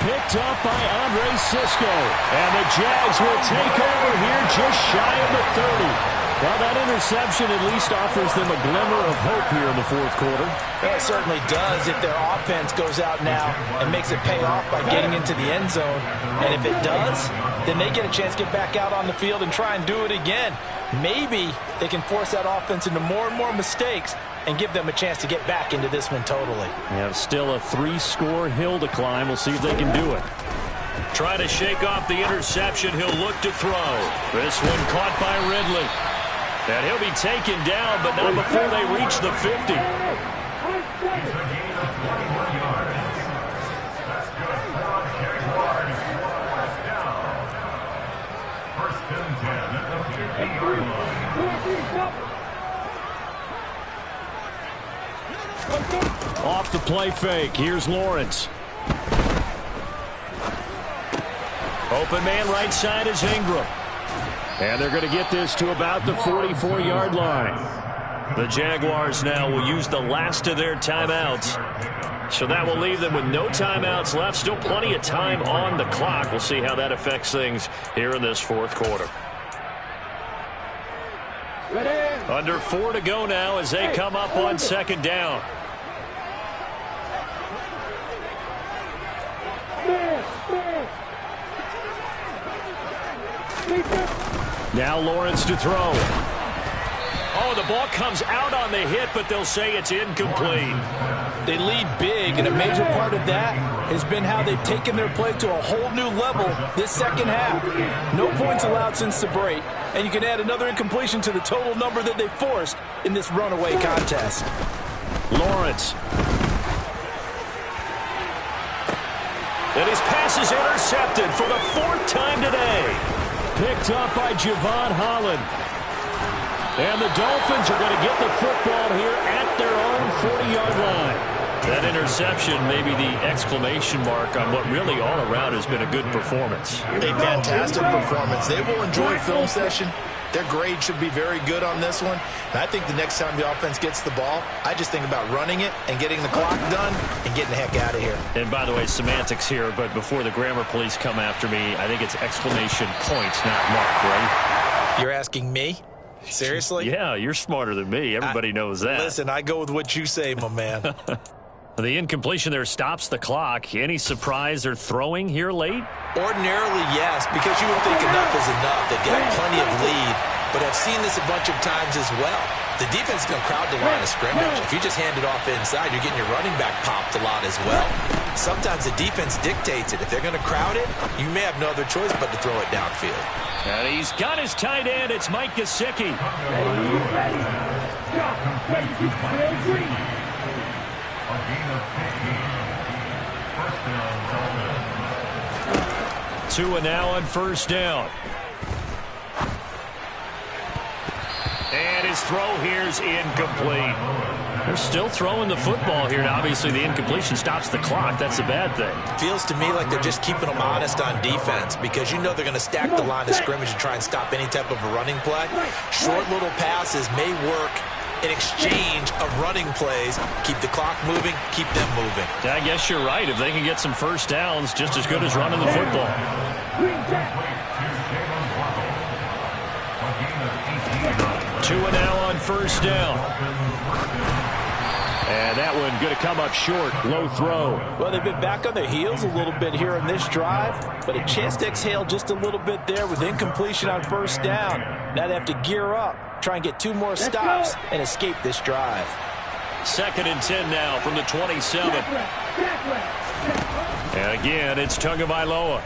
[SPEAKER 2] Picked up by Andre Cisco. And the Jags will take over here just shy of the 30. Well, that interception at least offers them a glimmer of hope here in the 4th quarter.
[SPEAKER 3] Well, it certainly does if their offense goes out now and makes it pay off by getting into the end zone. And if it does, then they get a chance to get back out on the field and try and do it again. Maybe they can force that offense into more and more mistakes and give them a chance to get back into this one totally.
[SPEAKER 2] They have still a 3-score hill to climb. We'll see if they can do it. Try to shake off the interception. He'll look to throw. This one caught by Ridley. And he'll be taken down, but not before they reach the 50. Off the play fake. Here's Lawrence. Open man right side is Ingram. And they're going to get this to about the 44-yard line. The Jaguars now will use the last of their timeouts. So that will leave them with no timeouts left. Still plenty of time on the clock. We'll see how that affects things here in this fourth quarter. Under 4 to go now as they come up on second down. Now Lawrence to throw. Oh, the ball comes out on the hit, but they'll say it's incomplete.
[SPEAKER 3] They lead big, and a major part of that has been how they've taken their play to a whole new level this second half. No points allowed since the break, and you can add another incompletion to the total number that they forced in this runaway contest.
[SPEAKER 2] Lawrence. And his pass is intercepted for the 4th time today.
[SPEAKER 6] Picked up by Javon Holland. And the Dolphins are going to get the football here at their own 40-yard line.
[SPEAKER 2] That interception may be the exclamation mark on what really all around has been a good performance.
[SPEAKER 7] A fantastic performance. They will enjoy film session. Their grade should be very good on this one. And I think the next time the offense gets the ball, I just think about running it and getting the clock done and getting the heck out of here.
[SPEAKER 2] And by the way, semantics here, but before the grammar police come after me, I think it's exclamation points, not mark, right?
[SPEAKER 3] You're asking me? Seriously?
[SPEAKER 2] Yeah, you're smarter than me. Everybody knows that.
[SPEAKER 3] Listen, I go with what you say, my man.
[SPEAKER 2] The incompletion there stops the clock. Any surprise they're throwing here late?
[SPEAKER 3] Ordinarily, yes, because you would think enough is enough. They've got plenty of lead, but I've seen this a bunch of times as well. The defense is going to crowd the line of scrimmage. If you just hand it off inside, you're getting your running back popped a lot as well. Sometimes the defense dictates it. If they're going to crowd it, you may have no other choice but to throw it downfield.
[SPEAKER 2] And he's got his tight end. It's Mike Gesicki.
[SPEAKER 4] A gain of 15. First down, Dolphins.
[SPEAKER 2] Tua now on first down. And his throw here's incomplete. They're still throwing the football here, and obviously the incompletion stops the clock. That's a bad thing.
[SPEAKER 3] Feels to me like they're just keeping them honest on defense because you know they're going to stack the line of scrimmage and try and stop any type of a running play. Short little passes may work in exchange of running plays. Keep the clock moving, keep them moving.
[SPEAKER 2] I guess you're right. If they can get some first downs, just as good as running the football. Tua now on first down. And that one going to come up short. Low throw.
[SPEAKER 3] Well, they've been back on their heels a little bit here in this drive, but a chance to exhale just a little bit there with incompletion on first down. Now they have to gear up, try and get 2 more stops and escape this drive.
[SPEAKER 2] 2nd and 10 now from the 27. And again, it's Tagovailoa.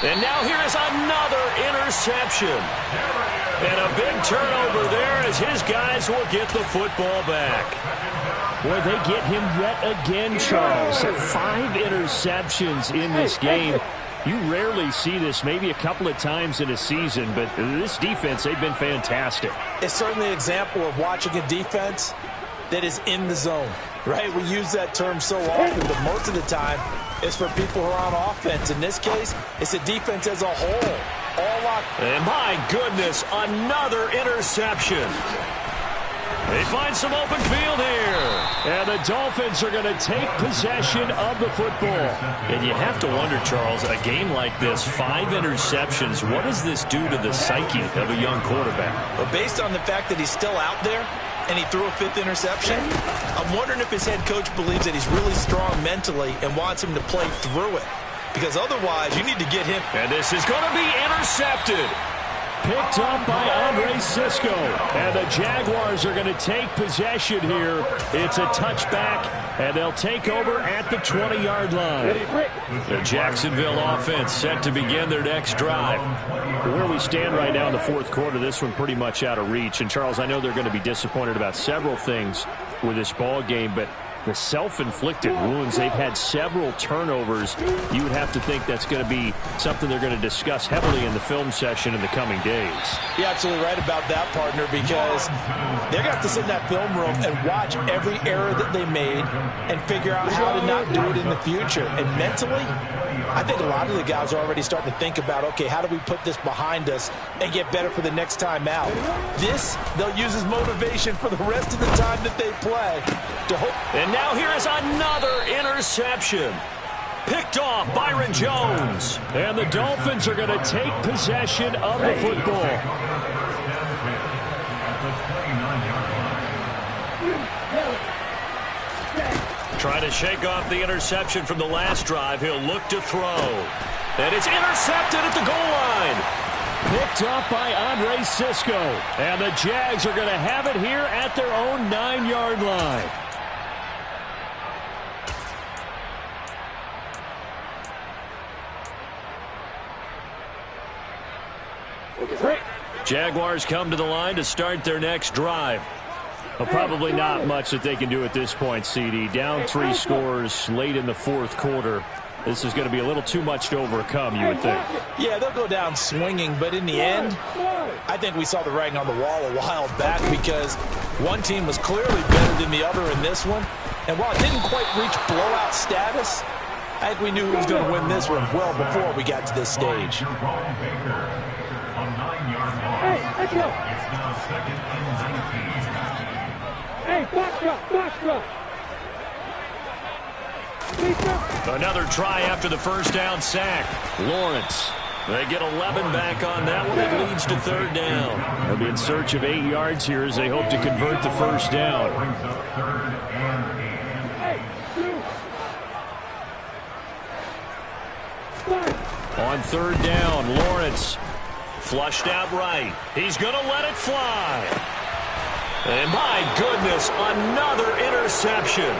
[SPEAKER 2] And now here is another interception. And a big turnover there as his guys will get the football back.
[SPEAKER 6] Boy, they get him yet again, Charles. 5 interceptions in this game. You rarely see this, maybe a couple of times in a season, but this defense, they've been fantastic.
[SPEAKER 3] It's certainly an example of watching a defense that is in the zone, right? We use that term so often, but most of the time it's for people who are on offense. In this case, it's a defense as a whole. All locked.
[SPEAKER 2] And my goodness, another interception. They find some open field here.
[SPEAKER 6] And the Dolphins are going to take possession of the football.
[SPEAKER 2] And you have to wonder, Charles, a game like this, 5 interceptions, what does this do to the psyche of a young quarterback?
[SPEAKER 3] But based on the fact that he's still out there and he threw a 5th interception, I'm wondering if his head coach believes that he's really strong mentally and wants him to play through it. Because otherwise, you need to get him.
[SPEAKER 2] And this is going to be intercepted.
[SPEAKER 6] Picked up by Andre Sisco. And the Jaguars are going to take possession here. It's a touchback, and they'll take over at the 20-yard line.
[SPEAKER 2] The Jacksonville offense set to begin their next drive.
[SPEAKER 6] Where we stand right now in the fourth quarter, this one pretty much out of reach. And, Charles, I know they're going to be disappointed about several things with this ball game, but the self-inflicted wounds. They've had several turnovers. You would have to think that's going to be something they're going to discuss heavily in the film session in the coming days.
[SPEAKER 3] You're absolutely right about that, partner, because they're going to have to sit in that film room and watch every error that they made and figure out how to not do it in the future. And mentally, I think a lot of the guys are already starting to think about, okay, how do we put this behind us and get better for the next time out? This, they'll use as motivation for the rest of the time that they play to hope.
[SPEAKER 2] And now here is another interception. Picked off Byron Jones.
[SPEAKER 6] And the Dolphins are going to take possession of the football.
[SPEAKER 2] Trying to shake off the interception from the last drive. He'll look to throw. And it's intercepted at the goal line.
[SPEAKER 6] Picked up by Andre Cisco. And the Jags are going to have it here at their own 9-yard line.
[SPEAKER 2] Jaguars come to the line to start their next drive.
[SPEAKER 6] Well, probably not much that they can do at this point, CD. Down 3 scores late in the fourth quarter. This is going to be a little too much to overcome, you would think.
[SPEAKER 3] Yeah, they'll go down swinging, but in the end, I think we saw the writing on the wall a while back because one team was clearly better than the other in this one. And while it didn't quite reach blowout status, I think we knew who was going to win this one well before we got to this stage.
[SPEAKER 5] Hey, let's go.
[SPEAKER 4] It's now second and 19.
[SPEAKER 5] Hey, box drop.
[SPEAKER 2] Another try after the first down sack. Lawrence. They get 11 back on that one. It leads to third down.
[SPEAKER 6] They'll be in search of 8 yards here as they hope to convert the first down. On third down, Lawrence.
[SPEAKER 2] Flushed out right. He's going to let it fly. And my goodness, another interception.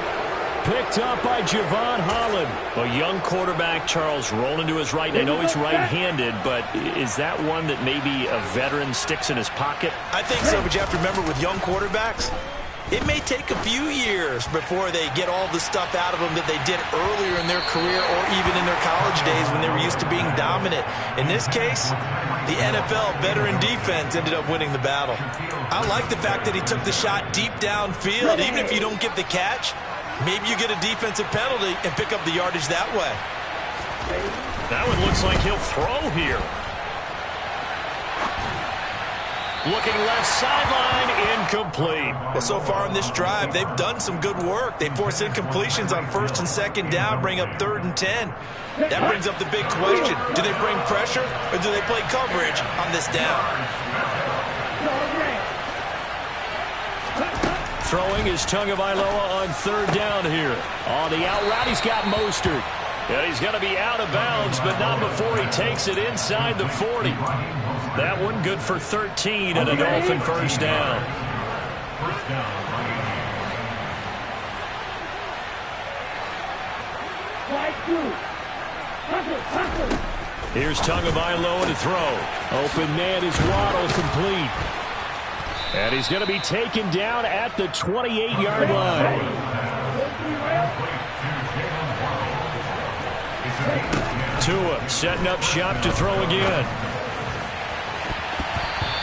[SPEAKER 6] Picked up by Javon Holland.
[SPEAKER 2] A young quarterback, Charles, rolling to his right. And I know he's right-handed, but is that one that maybe a veteran sticks in his pocket?
[SPEAKER 3] I think so, but you have to remember with young quarterbacks, it may take a few years before they get all the stuff out of them that they did earlier in their career or even in their college days when they were used to being dominant. In this case, the NFL veteran defense ended up winning the battle. I like the fact that he took the shot deep downfield. Even if you don't get the catch, maybe you get a defensive penalty and pick up the yardage that way.
[SPEAKER 2] That one looks like he'll throw here. Looking left sideline, incomplete.
[SPEAKER 3] Well, so far in this drive, they've done some good work. They force incompletions on first and second down, bring up 3rd and 10. That brings up the big question. Do they bring pressure or do they play coverage on this down?
[SPEAKER 6] Throwing is Tagovailoa on third down here. On the out route, he's got Mostert.
[SPEAKER 2] Yeah, he's going to be out of bounds, but not before he takes it inside the 40. That one good for 13 and a Dolphin first down. Here's Tagovailoa to throw.
[SPEAKER 6] Open man is Waddle, complete. And he's going to be taken down at the 28-yard line.
[SPEAKER 2] Tua setting up shop to throw again.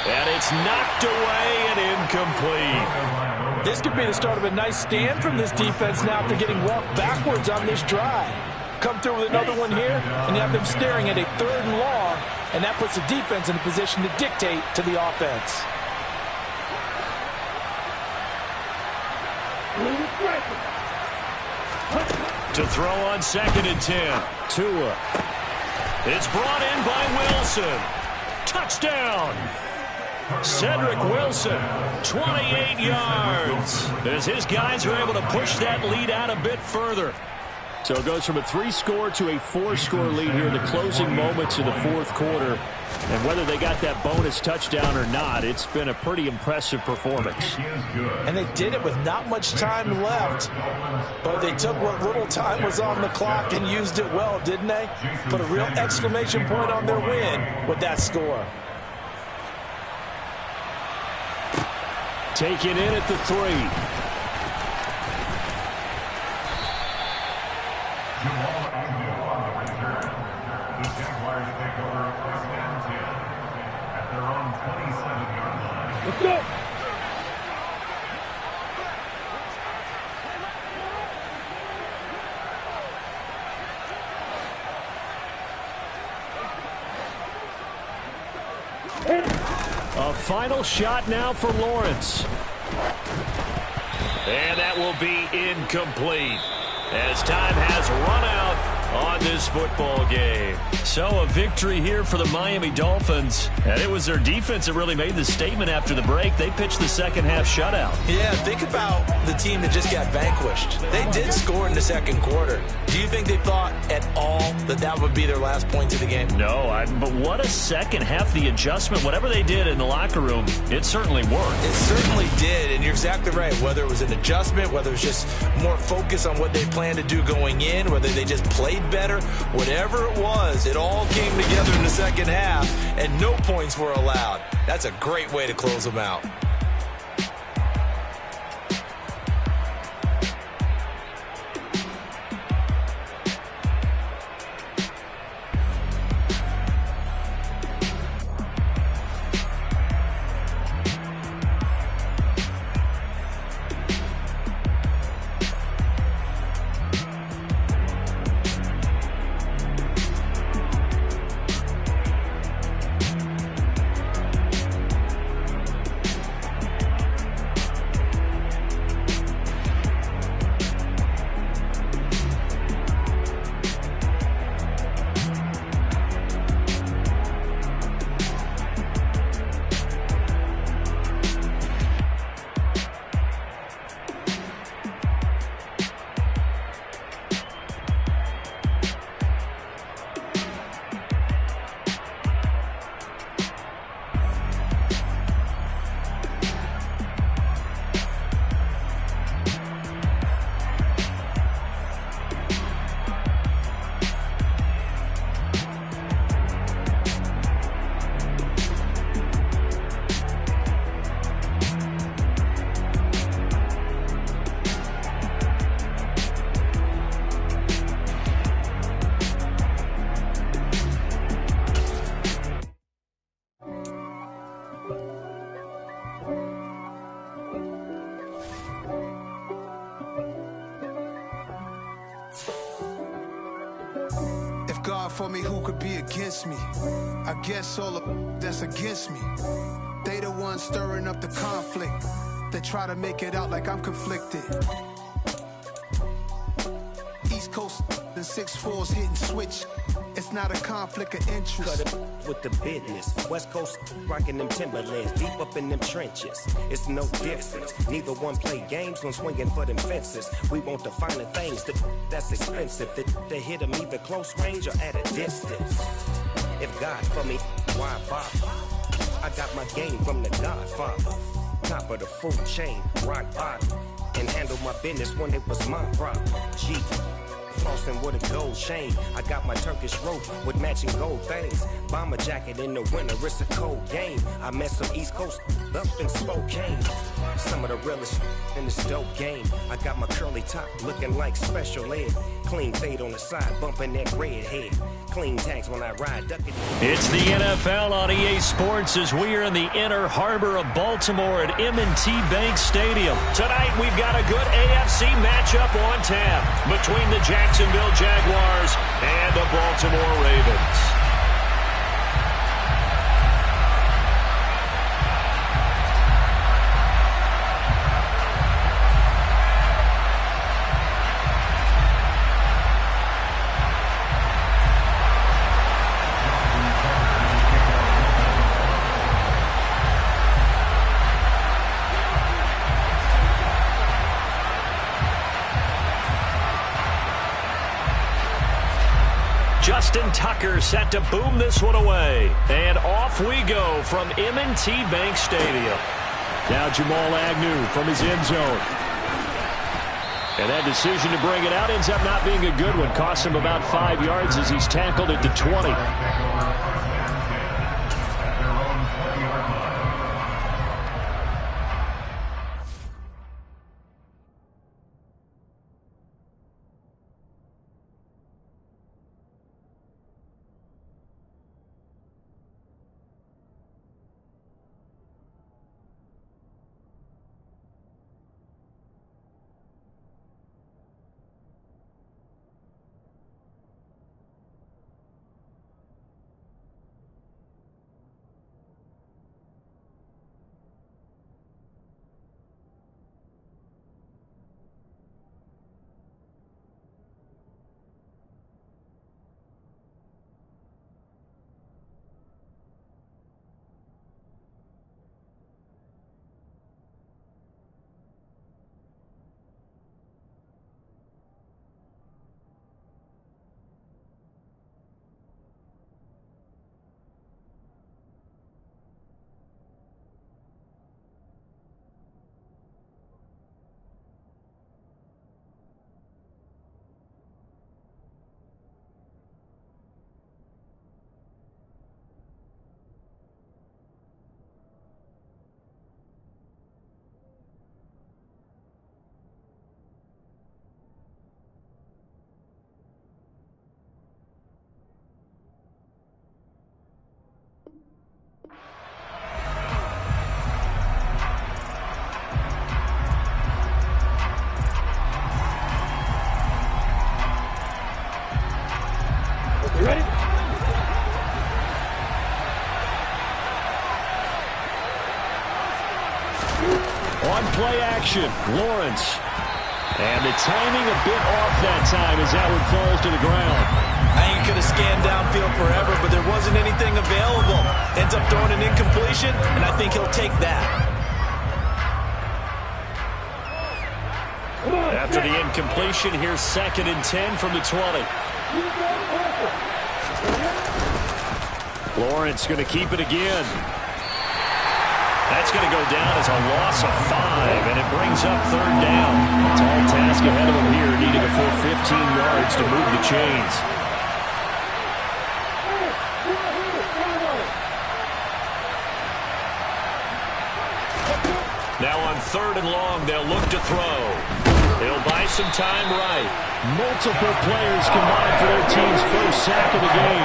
[SPEAKER 2] And it's knocked away and incomplete.
[SPEAKER 3] This could be the start of a nice stand from this defense now after getting walked backwards on this drive. Come through with another one here, and you have them staring at a 3rd and long, and that puts the defense in a position to dictate to the offense.
[SPEAKER 2] To throw on 2nd and 10.
[SPEAKER 6] Tua.
[SPEAKER 2] It's brought in by Wilson. Touchdown. Cedric Wilson, 28 yards. As his guys are able to push that lead out a bit further.
[SPEAKER 6] So it goes from a 3-score to a 4-score lead here in the closing moments of the fourth quarter. And whether they got that bonus touchdown or not, it's been a pretty impressive performance.
[SPEAKER 3] And they did it with not much time left. But they took what little time was on the clock and used it well, didn't they? Put a real exclamation point on their win with that score.
[SPEAKER 6] Taken in at the 3.
[SPEAKER 5] Let's go.
[SPEAKER 6] A final shot now for Lawrence.
[SPEAKER 2] And that will be incomplete as time has run out on this football game. So a victory here for the Miami Dolphins. And it was their defense that really made the statement after the break. They pitched the second half shutout.
[SPEAKER 3] Yeah, think about the team that just got vanquished. They did score in the second quarter. Do you think they thought at all that that would be their last point of the game?
[SPEAKER 2] No, but what a second half. The adjustment, whatever they did in the locker room, it certainly worked.
[SPEAKER 3] It certainly did, and you're exactly right. Whether it was an adjustment, whether it was just more focus on what they planned to do going in, whether they just played better, whatever it was, it all came together in the second half, and no points were allowed. That's a great way to close them out.
[SPEAKER 8] God for me, who could be against me? I guess all of that's against me. They the ones stirring up the conflict. They try to make it out like I'm conflicted. East Coast, the 6'4s hitting switch. It's not a conflict of interest.
[SPEAKER 9] Cut it with the business. West Coast rocking them Timberlands, deep up in them trenches. It's no difference. Neither one play games when swinging for them fences. We want the finer things that's expensive. That hit them either close range or at a distance. If God for me, why bother? I got my game from the Godfather. Top of the food chain, rock bottom. And handle my business when it was my problem. G. Flossing with a gold chain. I got my Turkish rope with matching gold things. Bomber jacket in the winter, it's a cold game. I met some East Coast up in Spokane. Some of the realest in this dope game. I got my curly top looking like special ed. Clean fade on the side, bumping that red head. Clean tags when I ride, ducking.
[SPEAKER 2] It's the NFL on EA Sports as we are in the inner harbor of Baltimore at M&T Bank Stadium. Tonight we've got a good AFC matchup on tap between the Jacksonville Jaguars and the Baltimore Ravens. Justin Tucker set to boom this one away. And off we go from M&T Bank Stadium.
[SPEAKER 6] Now Jamal Agnew from his end zone. And that decision to bring it out ends up not being a good one. Costs him about 5 yards as he's tackled at the 20. On play action, Lawrence. And the timing a bit off that time as that one falls to the ground.
[SPEAKER 3] I think he could have scanned downfield forever, but there wasn't anything available. Ends up throwing an incompletion, and I think he'll take that.
[SPEAKER 2] After the incompletion, here's 2nd and 10 from the 20.
[SPEAKER 6] Lawrence going to keep it again.
[SPEAKER 2] That's going to go down as a loss of 5, and it brings up 3rd down.
[SPEAKER 6] A tall task ahead of him here, needing a full 15 yards to move the chains.
[SPEAKER 2] Now on 3rd and long, they'll look to throw. He'll buy some time right.
[SPEAKER 6] Multiple players combined for their team's first sack of the game.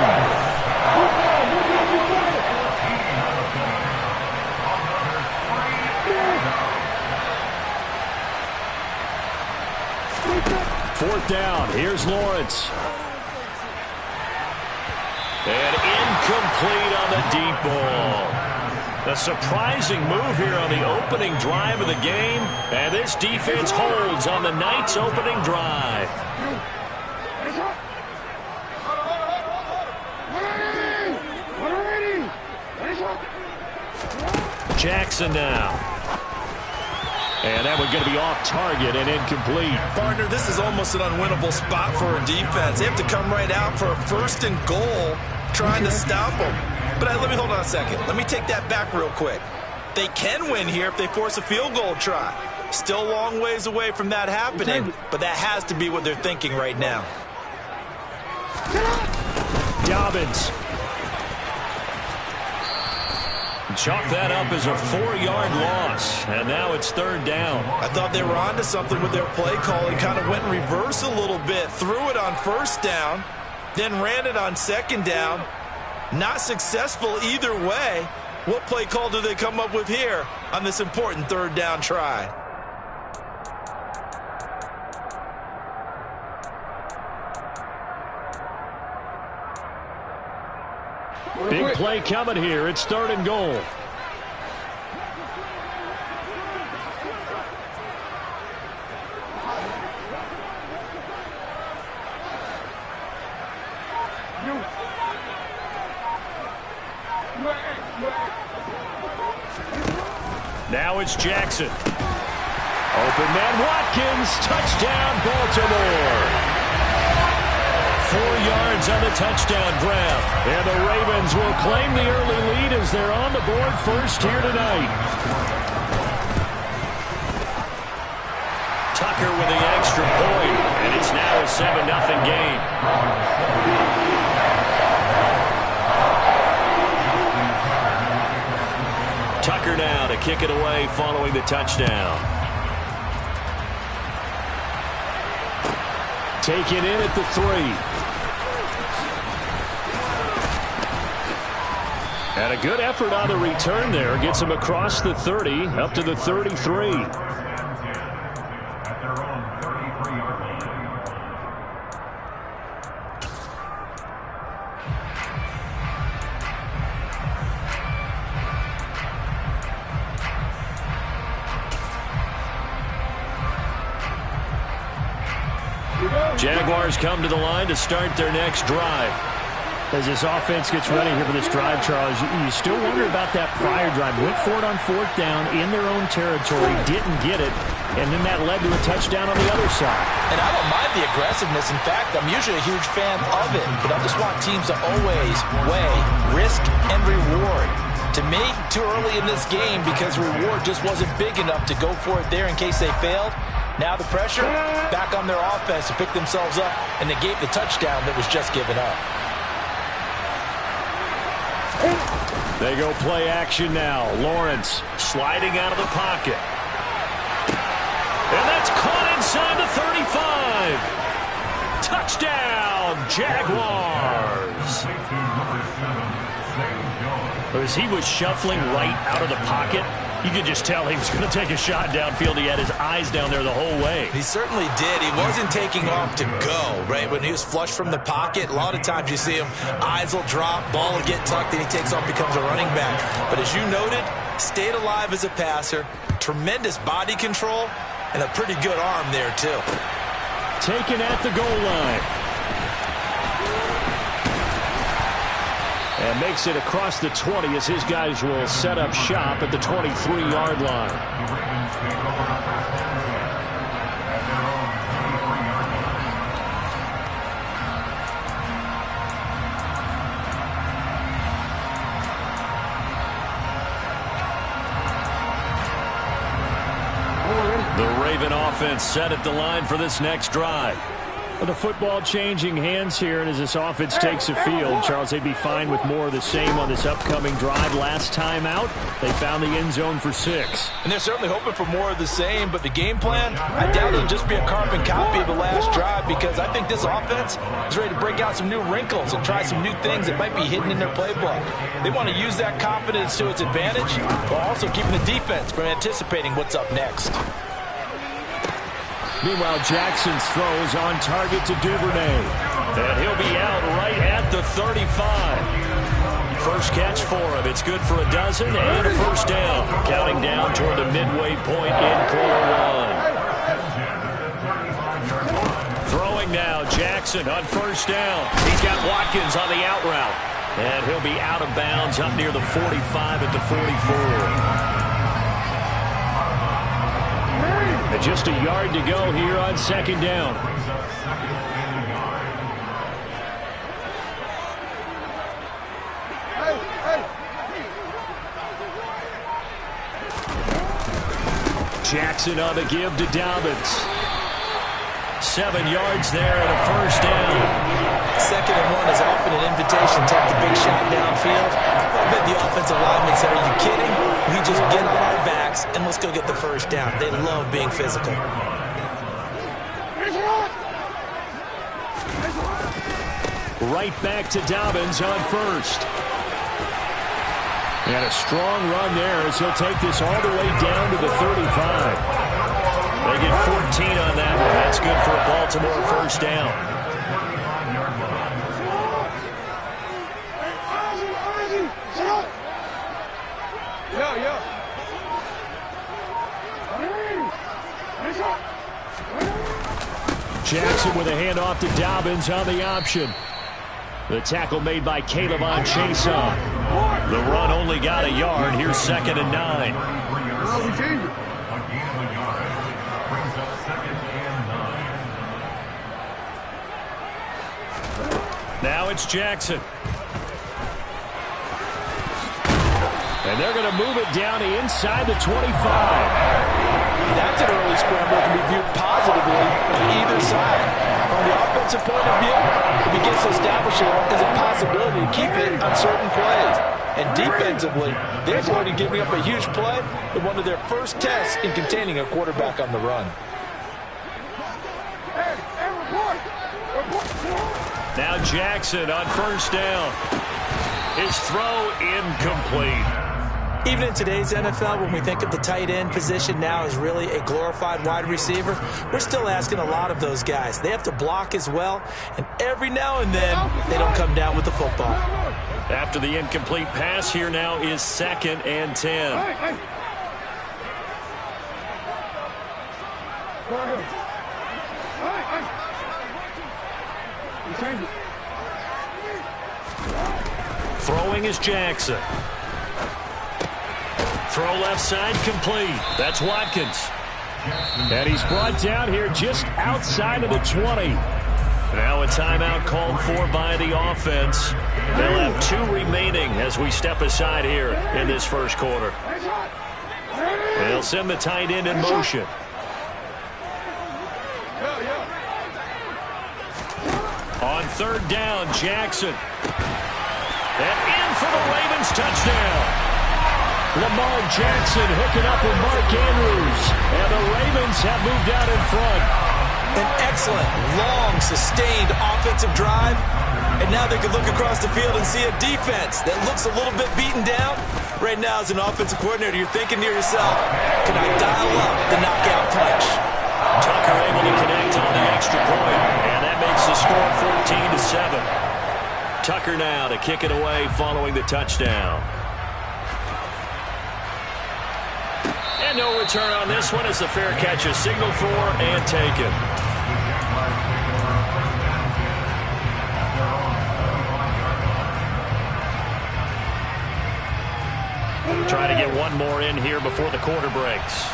[SPEAKER 6] 4th down. Here's Lawrence.
[SPEAKER 2] And incomplete on the deep ball. A surprising move here on the opening drive of the game. And this defense holds on the night's opening drive. Jackson now. And that one going to be off target and incomplete.
[SPEAKER 3] Partner, this is almost an unwinnable spot for a defense. They have to come right out for a 1st and goal trying to stop them. But let me hold on a second. Let me take that back real quick. They can win here if they force a field goal try. Still a long ways away from that happening, but that has to be what they're thinking right now.
[SPEAKER 6] Dobbins.
[SPEAKER 2] Chalk that up as a 4-yard loss, and now it's 3rd down.
[SPEAKER 3] I thought they were onto something with their play calling. Kind of went in reverse a little bit. Threw it on 1st down, then ran it on 2nd down. Not successful either way. What play call do they come up with here on this important 3rd down try?
[SPEAKER 6] Big play coming here. It's 3rd and goal. Now it's Jackson. Open man Watkins. Touchdown Baltimore. 4 yards on the touchdown grab. And the Ravens will claim the early lead as they're on the board first here tonight.
[SPEAKER 2] Tucker with the extra point, and it's now a 7-0 game. Tucker now to kick it away following the touchdown.
[SPEAKER 6] Taken in at the 3. And a good effort on the return there. Gets him across the 30, up to the 33.
[SPEAKER 4] At their own 33-yard line.
[SPEAKER 2] Jaguars come to the line to start their next drive.
[SPEAKER 6] As this offense gets ready here for this drive, Charles, you still wonder about that prior drive. Went for it on 4th down in their own territory, didn't get it, and then that led to a touchdown on the other side.
[SPEAKER 3] And I don't mind the aggressiveness. In fact, I'm usually a huge fan of it, but I just want teams to always weigh risk and reward. To me, too early in this game because reward just wasn't big enough to go for it there in case they failed. Now the pressure back on their offense to pick themselves up and negate the touchdown that was just given up.
[SPEAKER 6] They go play action now. Lawrence
[SPEAKER 2] Sliding out of the pocket. And that's caught inside the 35. Touchdown, Jaguars. As he was shuffling right out of the pocket, you could just tell he was going to take a shot downfield. He had his eyes down there the whole way.
[SPEAKER 3] He certainly did. He wasn't taking off to go, right? When he was flush from the pocket, a lot of times you see him, eyes will drop, ball will get tucked, and he takes off, becomes a running back. But as you noted, stayed alive as a passer, tremendous body control and a pretty good arm there, too.
[SPEAKER 6] Taken at the goal line. And makes it across the 20 as his guys will set up shop at the 23-yard line.
[SPEAKER 4] The Ravens take over the first down at their own 23-yard line.
[SPEAKER 2] The Raven offense set at the line for this next drive.
[SPEAKER 6] Well, the football changing hands here, and as this offense takes the field, Charles, they'd be fine with more of the same on this upcoming drive. Last time out, they found the end zone for 6.
[SPEAKER 3] And they're certainly hoping for more of the same, but the game plan, I doubt it'll just be a carbon copy of the last drive, because I think this offense is ready to break out some new wrinkles and try some new things that might be hidden in their playbook. They want to use that confidence to its advantage, while also keeping the defense from anticipating what's up next.
[SPEAKER 6] Meanwhile, Jackson's throws on target to Duvernay.
[SPEAKER 2] And he'll be out right at the 35. First catch for him. It's good for a dozen and a first down. Counting down toward the midway point in quarter one. Throwing now, Jackson on first down. He's got Watkins on the out route. And he'll be out of bounds up near the 45 at the 44.
[SPEAKER 6] And just a yard to go here on second down. Jackson on the give to Dobbins. 7 yards there and a first down.
[SPEAKER 3] 2nd and 1 is often an invitation to take the big shot downfield. I bet the offensive linemen said, are you kidding? We just get on our backs and let's go get the first down. They love being physical.
[SPEAKER 6] Right back to Dobbins on first. And a strong run there as he'll take this all the way down to the 35.
[SPEAKER 2] They get 14 on that one. That's good for a Baltimore first down.
[SPEAKER 6] Jackson with a handoff to Dobbins on the option. The tackle made by Capkiller95.
[SPEAKER 2] The run only got a yard. Here's 2nd and 9. Now it's Jackson.
[SPEAKER 6] And they're going to move it down to inside the 25.
[SPEAKER 3] That's an early scramble that can be viewed positively on either side. From the offensive point of view, it begins to establish it as a possibility to keep it on certain plays. And defensively, they're going to giving up a huge play in one of their first tests in containing a quarterback on the run.
[SPEAKER 2] Now Jackson on first down. His throw incomplete.
[SPEAKER 3] Even in today's NFL, when we think of the tight end position now as really a glorified wide receiver, we're still asking a lot of those guys. They have to block as well, and every now and then, they don't come down with the football.
[SPEAKER 2] After the incomplete pass, here now is 2nd and 10. Throwing is Jackson. Throw left side complete. That's Watkins.
[SPEAKER 6] And he's brought down here just outside of the 20.
[SPEAKER 2] Now a timeout called for by the offense. They'll have 2 remaining as we step aside here in this first quarter. They'll send the tight end in motion. On 3rd down, Jackson. And in for the Ravens touchdown.
[SPEAKER 6] Lamar Jackson hooking up with Mark Andrews. And the Ravens have moved out in front.
[SPEAKER 3] An excellent, long, sustained offensive drive. And now they can look across the field and see a defense that looks a little bit beaten down. Right now, as an offensive coordinator, you're thinking to yourself, can I dial up the knockout punch?
[SPEAKER 2] Tucker able to connect on the extra point. And that makes the score 14-7. Tucker now to kick it away following the touchdown. And no return on this one as the fair catch is signaled for and taken. Trying to get one more in here before the quarter breaks.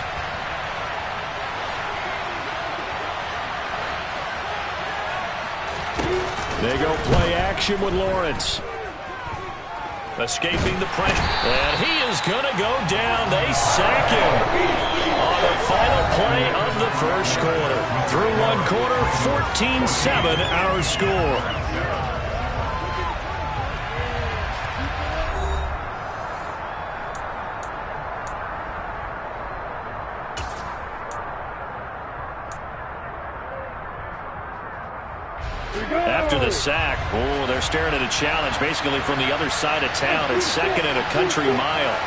[SPEAKER 2] They go play action with Lawrence. Escaping the pressure. And he is going to go down. They sack him on the final play of the first quarter. Through one quarter, 14-7 our score. After the sack, they're staring at a challenge basically from the other side of town. It's second and a country mile.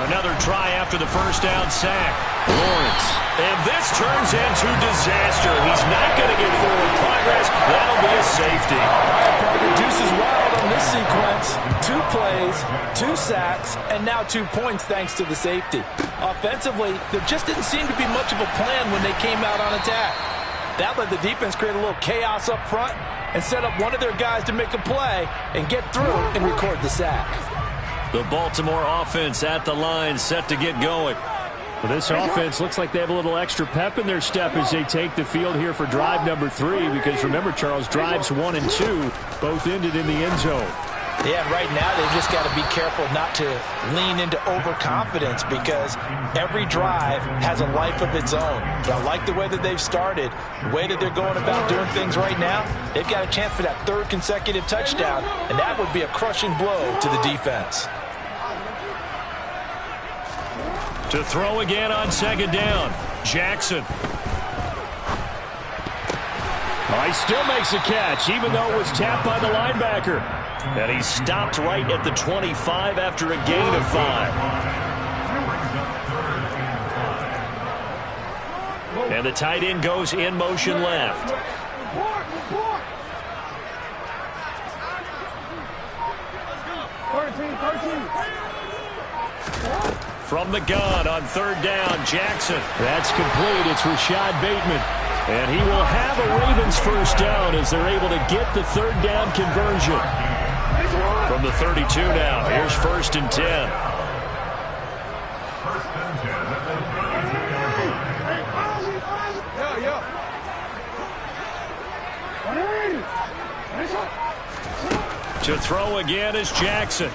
[SPEAKER 2] Another try after the first down sack. Lawrence. And this turns into disaster. He's not going to get forward progress. That'll be a safety.
[SPEAKER 3] All right, partner, deuce is wild on this sequence. 2 plays, 2 sacks, and now 2 points thanks to the safety. Offensively, there just didn't seem to be much of a plan when they came out on attack. That let the defense create a little chaos up front and set up one of their guys to make a play and get through and record the sack.
[SPEAKER 2] The Baltimore offense at the line, set to get going.
[SPEAKER 6] Well, this offense looks like they have a little extra pep in their step as they take the field here for drive number 3, because remember, Charles, drives 1 and 2 both ended in the end zone.
[SPEAKER 3] Yeah, right now they've just got to be careful not to lean into overconfidence, because every drive has a life of its own. But I like the way that they've started, the way that they're going about doing things right now. They've got a chance for that 3rd consecutive touchdown, and that would be a crushing blow to the defense.
[SPEAKER 2] To throw again on second down, Jackson.
[SPEAKER 6] He still makes a catch, even though it was tapped by the linebacker.
[SPEAKER 2] And he stopped right at the 25 after a gain of 5. And the tight end goes in motion left. From the gun on 3rd down, Jackson.
[SPEAKER 6] That's complete. It's Rashad Bateman. And he will have a Ravens first down as they're able to get the 3rd down conversion.
[SPEAKER 2] From the 32 now, here's 1st and 10. To throw again is Jackson.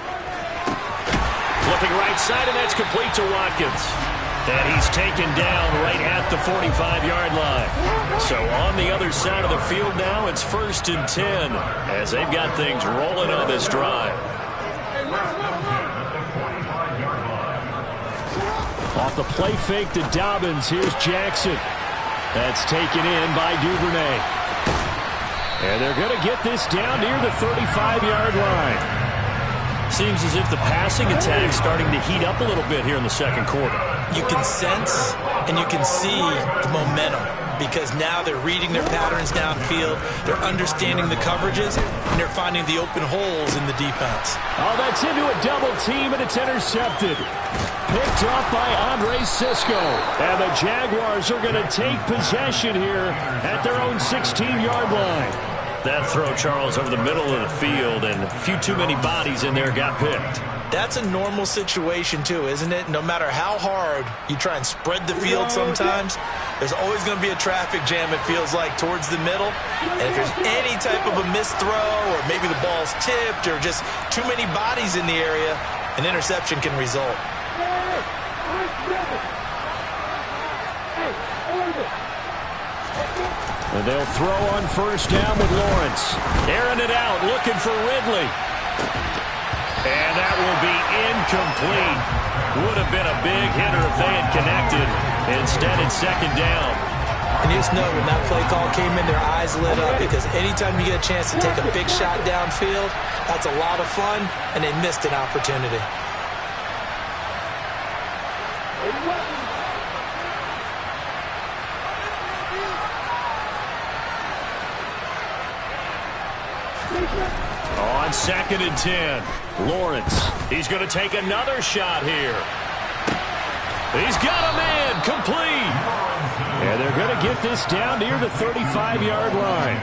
[SPEAKER 2] Flipping right side, and that's complete to Watkins. And he's taken down right at the 45-yard line. So on the other side of the field now, it's 1st and 10 as they've got things rolling on this drive.
[SPEAKER 6] Off the play fake to Dobbins, here's Jackson. That's taken in by Duvernay. And they're going to get this down near the 35-yard line.
[SPEAKER 2] Seems as if the passing attack is starting to heat up a little bit here in the second quarter.
[SPEAKER 3] You can sense and you can see the momentum, because now they're reading their patterns downfield, they're understanding the coverages, and they're finding the open holes in the defense.
[SPEAKER 6] Oh, that's into a double team, and it's intercepted. Picked up by Andre Cisco. And the Jaguars are going to take possession here at their own 16-yard line.
[SPEAKER 2] That throw, Charles, over the middle of the field, and a few too many bodies in there got picked.
[SPEAKER 3] That's a normal situation, too, isn't it? No matter how hard you try and spread the field sometimes, there's always going to be a traffic jam, it feels like, towards the middle. And if there's any type of a missed throw, or maybe the ball's tipped, or just too many bodies in the area, an interception can result.
[SPEAKER 6] And they'll throw on 1st down with Lawrence. Airing it out, looking for Ridley.
[SPEAKER 2] And that will be incomplete. Would have been a big hitter if they had connected. Instead, it's 2nd down.
[SPEAKER 3] And you just know when that play call came in, their eyes lit up, because anytime you get a chance to take a big shot downfield, that's a lot of fun, and they missed an opportunity.
[SPEAKER 6] On
[SPEAKER 2] On 2nd and 10, Lawrence. He's going to take another shot here. He's got a man, complete. And they're going to get this down near the 35-yard line.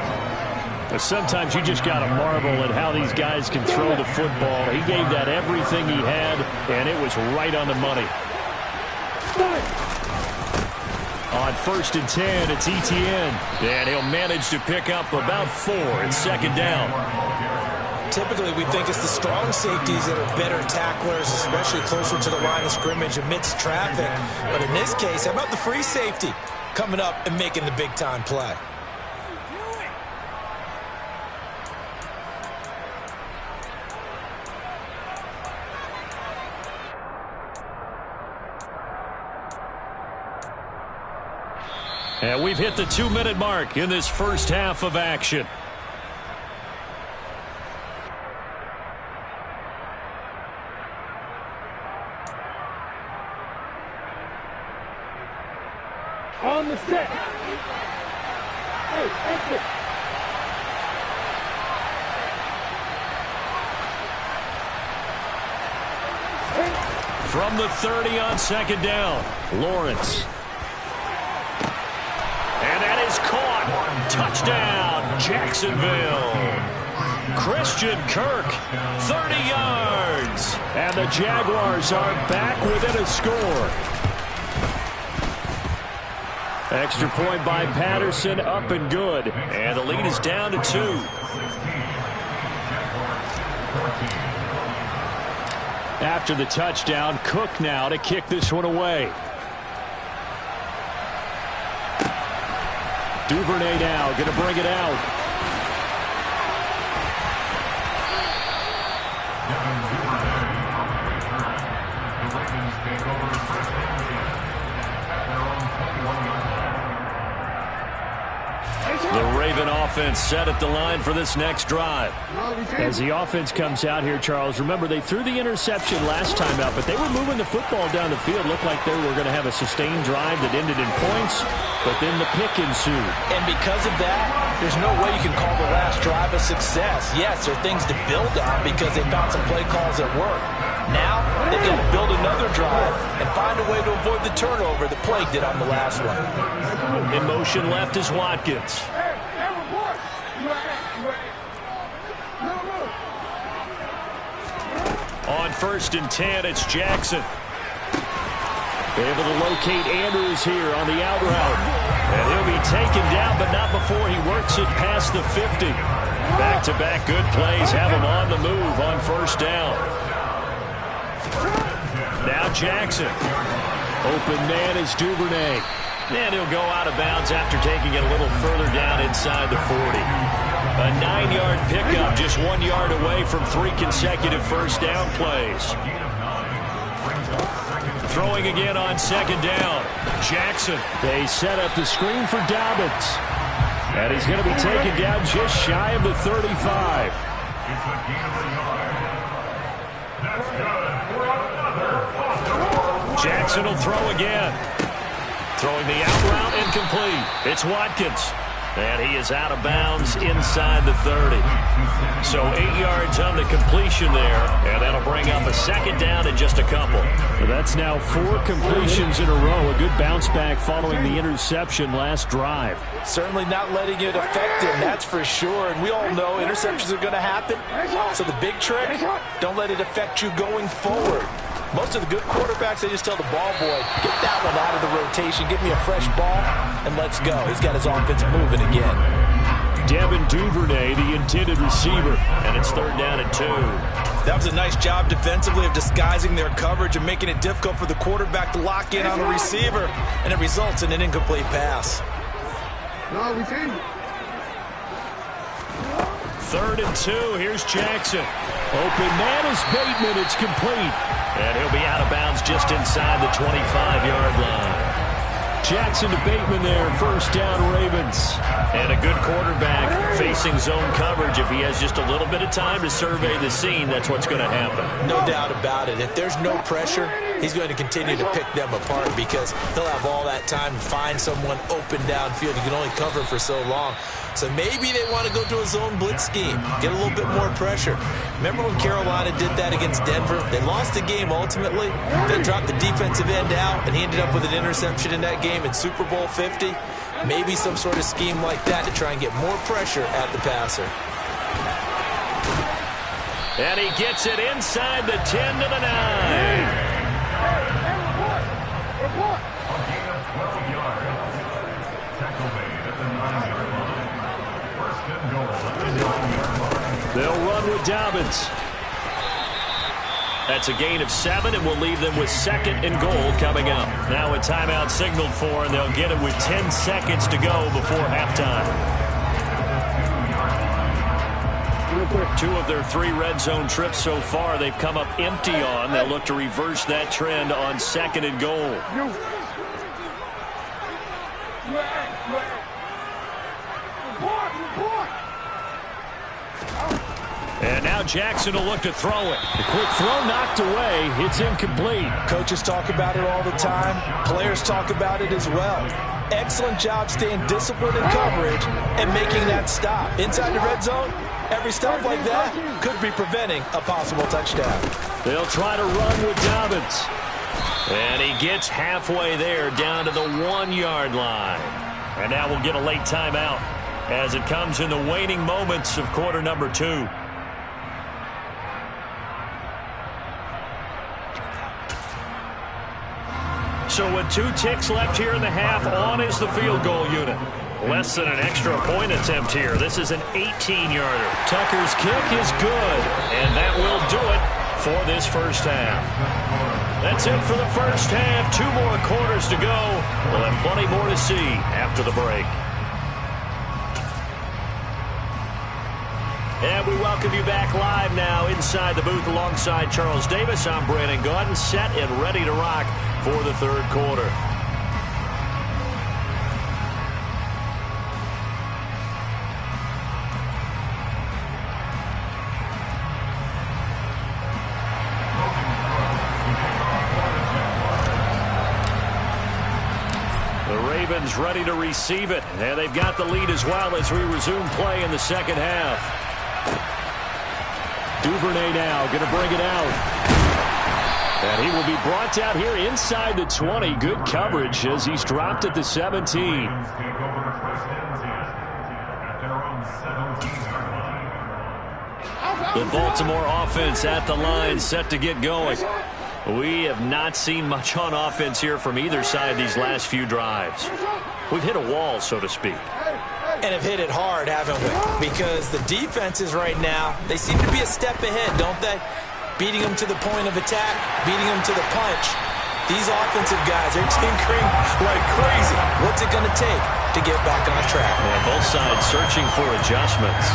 [SPEAKER 2] But sometimes you just got to marvel at how these guys can throw the football. He gave that everything he had, and it was right on the money. On 1st and 10, it's Etienne. And he'll manage to pick up about 4 in 2nd down.
[SPEAKER 3] Typically, we think it's the strong safeties that are better tacklers, especially closer to the line of scrimmage amidst traffic. But in this case, how about the free safety coming up and making the big-time play?
[SPEAKER 2] And we've hit the 2-minute mark in this first half of action.
[SPEAKER 5] On the set. Hey, exit.
[SPEAKER 2] From the 30 on 2nd down, Lawrence. And that is caught. Touchdown, Jacksonville. Christian Kirk, 30 yards. And the Jaguars are back within a score. Extra point by Patterson, up and good. And the lead is down to 2. After the touchdown, Cook now to kick this one away. Duvernay now going to bring it out.
[SPEAKER 4] The Ravens take over first and 10 at their own 21-yard line.
[SPEAKER 2] The Raven offense set at the line for this next drive.
[SPEAKER 6] As the offense comes out here, Charles, remember they threw the interception last time out, but they were moving the football down the field. Looked like they were going to have a sustained drive that ended in points, but then the pick ensued.
[SPEAKER 3] And because of that, there's no way you can call the last drive a success. Yes, there are things to build on because they found some play calls that work. Now, they've got to build another drive and find a way to avoid the turnover the Plague did on the last one.
[SPEAKER 2] In motion left is Watkins. On 1st and 10, it's Jackson. Able to locate Andrews here on the out route. And he'll be taken down, but not before he works it past the 50. Back-to-back good plays have him on the move on 1st down. Now Jackson. Open man is Duvernay. And he'll go out of bounds after taking it a little further down inside the 40. A 9-yard pickup, just 1 yard away from 3 consecutive first down plays. Throwing again on 2nd down. Jackson.
[SPEAKER 6] They set up the screen for Dobbins. And he's going to be taken down just shy of the 35.
[SPEAKER 4] It's a gain of a yard. That's good for another.
[SPEAKER 2] Jackson will throw again. Throwing the out route incomplete. It's Watkins. And he is out of bounds inside the 30. So 8 yards on the completion there. And that'll bring up a 2nd down in just a couple.
[SPEAKER 6] Well, that's now 4 completions in a row. A good bounce back following the interception last drive.
[SPEAKER 3] Certainly not letting it affect him, that's for sure. And we all know interceptions are going to happen. So the big trick, don't let it affect you going forward. Most of the good quarterbacks, they just tell the ball boy, get that one out of the rotation, give me a fresh ball, and let's go. He's got his offense moving again.
[SPEAKER 2] Devin Duvernay, the intended receiver, and it's 3rd down and 2.
[SPEAKER 3] That was a nice job defensively of disguising their coverage and making it difficult for the quarterback to lock in on the receiver, and it results in an incomplete pass.
[SPEAKER 5] No, we changed it.
[SPEAKER 2] 3rd and 2, here's Jackson. Open man is Bateman, it's complete. And he'll be out of bounds just inside the 25-yard line. Jackson to Bateman there, 1st down Ravens. And a good quarterback facing zone coverage. If he has just a little bit of time to survey the scene, that's what's going to happen.
[SPEAKER 3] No doubt about it. If there's no pressure, he's going to continue to pick them apart because he'll have all that time to find someone open downfield. You can only cover for so long. So maybe they want to go to a zone blitz scheme, get a little bit more pressure. Remember when Carolina did that against Denver? They lost the game ultimately, then dropped the defensive end out, and he ended up with an interception in that game in Super Bowl 50. Maybe some sort of scheme like that to try and get more pressure at the passer.
[SPEAKER 2] And he gets it inside the 10 to the 9. They'll run with Dobbins. That's a gain of 7, and we'll leave them with 2nd and goal coming up. Now a timeout signaled for, and they'll get it with 10 seconds to go before halftime. 2 of their 3 red zone trips so far they've come up empty on. They'll look to reverse that trend on 2nd and goal. And now Jackson will look to throw it.
[SPEAKER 6] The quick throw knocked away. It's incomplete.
[SPEAKER 3] Coaches talk about it all the time. Players talk about it as well. Excellent job staying disciplined in coverage and making that stop. Inside the red zone, every stop like that could be preventing a possible touchdown.
[SPEAKER 2] They'll try to run with Dobbins. And he gets halfway there down to the 1-yard line. And now we'll get a late timeout as it comes in the waning moments of quarter number 2. So with 2 ticks left here in the half, on is the field goal unit. Less than an extra point attempt here. This is an 18-yarder. Tucker's kick is good, and that will do it for this first half. That's it for the first half. 2 more quarters to go. We'll have plenty more to see after the break. And we welcome you back live now inside the booth alongside Charles Davis. I'm Brandon Gaudin, set and ready to rock for the third quarter. The Ravens ready to receive it, and they've got the lead as well as we resume play in the second half. Duvernay now going to bring it out. And he will be brought down here inside the 20. Good coverage as he's dropped at the 17. The Baltimore offense at the line, set to get going. We have not seen much on offense here from either side these last few drives. We've hit a wall, so to speak.
[SPEAKER 3] And have hit it hard, haven't we? Because the defenses right now, they seem to be a step ahead, don't they? Beating them to the point of attack, beating them to the punch. These offensive guys are tinkering like crazy. What's it going to take to get back on track?
[SPEAKER 2] Yeah, both sides searching for adjustments.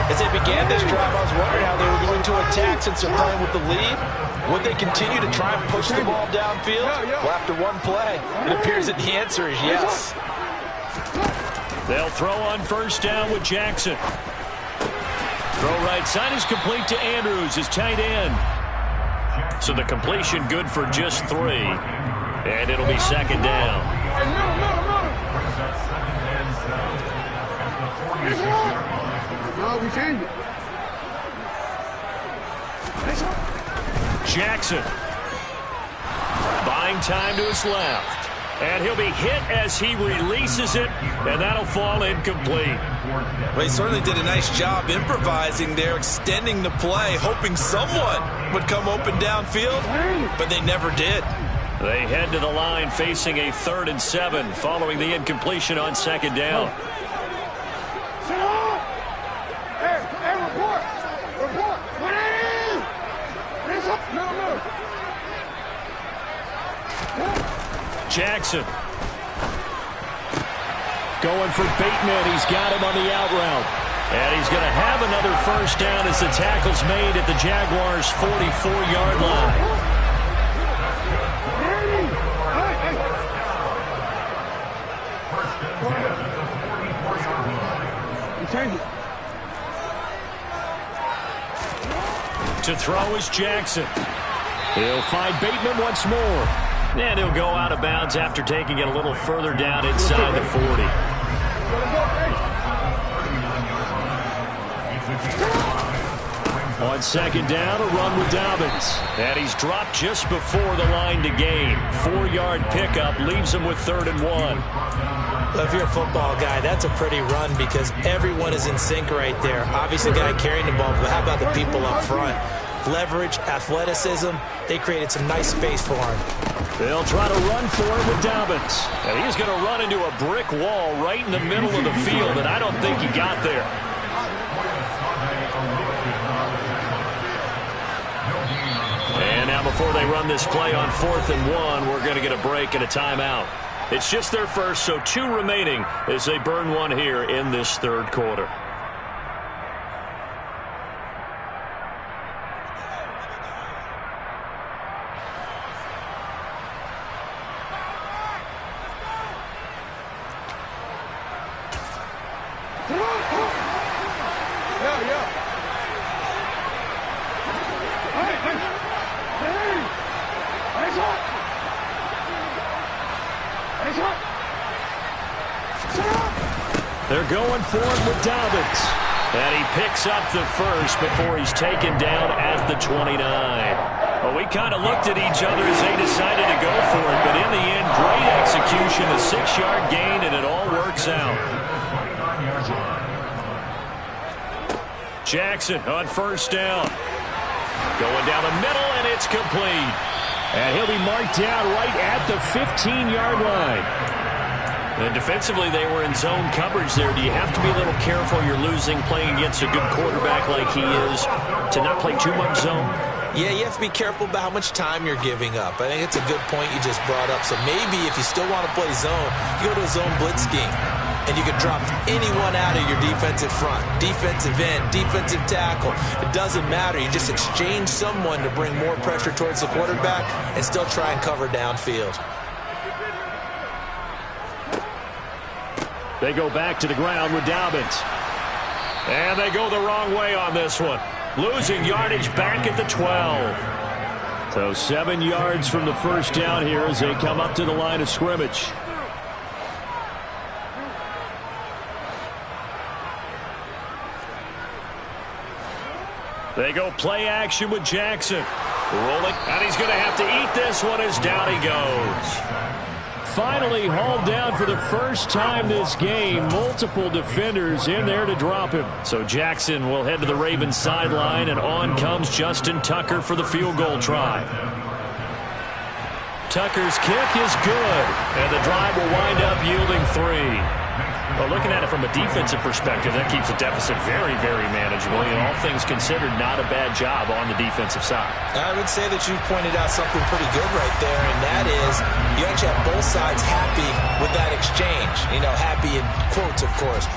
[SPEAKER 3] As they began this drive, I was wondering how they were going to attack since they're playing with the lead. Would they continue to try and push the ball downfield? Well, after one play, it appears that the answer is yes.
[SPEAKER 2] They'll throw on first down with Jackson. Throw right side is complete to Andrews, his tight end. So the completion good for just 3. And it'll be second down. Jackson. Buying time to his left. And he'll be hit as he releases it, and that'll fall incomplete.
[SPEAKER 3] Well, he certainly did a nice job improvising there, extending the play, hoping someone would come open downfield, but they never did.
[SPEAKER 2] They head to the line facing a 3rd and 7 following the incompletion on second down. Jackson. Going for Bateman. He's got him on the out route. And he's going to have another first down as the tackle's made at the Jaguars' 44-yard line. To throw is Jackson. He'll find Bateman once more. And he'll go out of bounds after taking it a little further down inside the 40. On second down, a run with Dobbins. And he's dropped just before the line to gain. 4-yard pickup leaves him with 3rd and 1.
[SPEAKER 3] Well, if you're a football guy, that's a pretty run because everyone is in sync right there. Obviously, the guy carrying the ball, but how about the people up front? Leverage, athleticism, they created some nice space for him.
[SPEAKER 2] They'll try to run for him with Dobbins. And he's going to run into a brick wall right in the middle of the field, and I don't think he got there. And now before they run this play on 4th and 1, we're going to get a break and a timeout. It's just their first, so 2 remaining as they burn one here in this 3rd quarter. They're going for it with Dobbins. And he picks up the first before he's taken down at the 29. Well, we kind of looked at each other as they decided to go for it, but in the end, great execution, a 6-yard gain, and it all works out. Jackson on 1st down. Going down the middle, and it's complete.
[SPEAKER 6] And he'll be marked down right at the 15-yard line.
[SPEAKER 2] And defensively, they were in zone coverage there. Do you have to be a little careful? You're losing playing against a good quarterback like he is to not play too much zone?
[SPEAKER 3] Yeah, you have to be careful about how much time you're giving up. I think it's a good point you just brought up. So maybe if you still want to play zone, you go to a zone blitz scheme. And you can drop anyone out of your defensive front, defensive end, defensive tackle. It doesn't matter. You just exchange someone to bring more pressure towards the quarterback and still try and cover downfield.
[SPEAKER 2] They go back to the ground with Dobbins. And they go the wrong way on this one. Losing yardage back at the 12.
[SPEAKER 6] So 7 yards from the first down here as they come up to the line of scrimmage.
[SPEAKER 2] They go play action with Jackson. Rolling, and he's going to have to eat this one as down he goes.
[SPEAKER 6] Finally hauled down for the first time this game. Multiple defenders in there to drop him.
[SPEAKER 2] So Jackson will head to the Ravens sideline, and on comes Justin Tucker for the field goal try. Tucker's kick is good, and the drive will wind up yielding 3. Well, looking at it from a defensive perspective, that keeps the deficit very, very manageable. You know, all things considered, not a bad job on the defensive side. I would say that you've pointed out something pretty good right there, and that is you actually have both sides happy with that exchange. You know, happy in quotes, of course.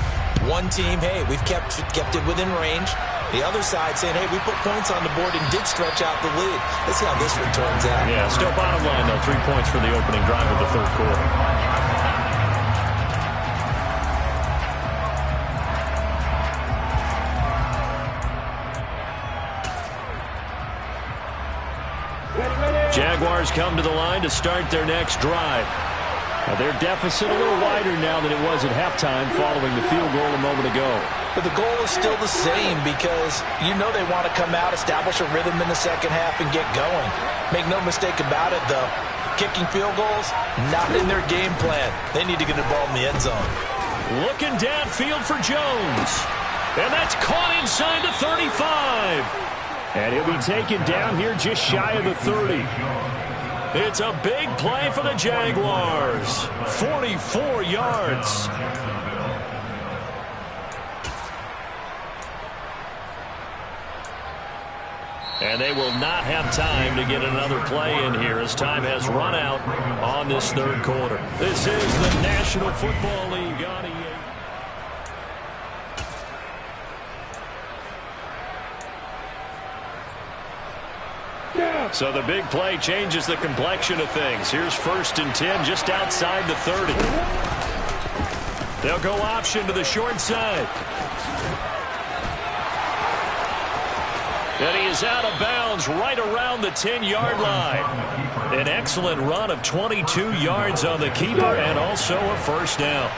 [SPEAKER 2] One team, hey, we've kept it within range. The other side saying, hey, we put points on the board and did stretch out the lead. Let's see how this one turns out. Yeah, still bottom line, though, 3 points for the opening drive of the 3rd quarter. Jaguars come to the line to start their next drive.
[SPEAKER 6] Now their deficit a little wider now than it was at halftime following the field goal a moment ago.
[SPEAKER 3] But the goal is still the same because you know they want to come out, establish a rhythm in the second half, and get going. Make no mistake about it, though. Kicking field goals, not in their game plan. They need to get the ball in the end zone.
[SPEAKER 2] Looking downfield for Jones. And that's caught inside the 35.
[SPEAKER 6] And he'll be taken down here just shy of the 30.
[SPEAKER 2] It's a big play for the Jaguars. 44 yards. And they will not have time to get another play in here as time has run out on this 3rd quarter. This is the National Football League on EA. So the big play changes the complexion of things. Here's 1st and 10 just outside the 30. They'll go option to the short side. And he is out of bounds right around the 10-yard line. An excellent run of 22 yards on the keeper and also a first down.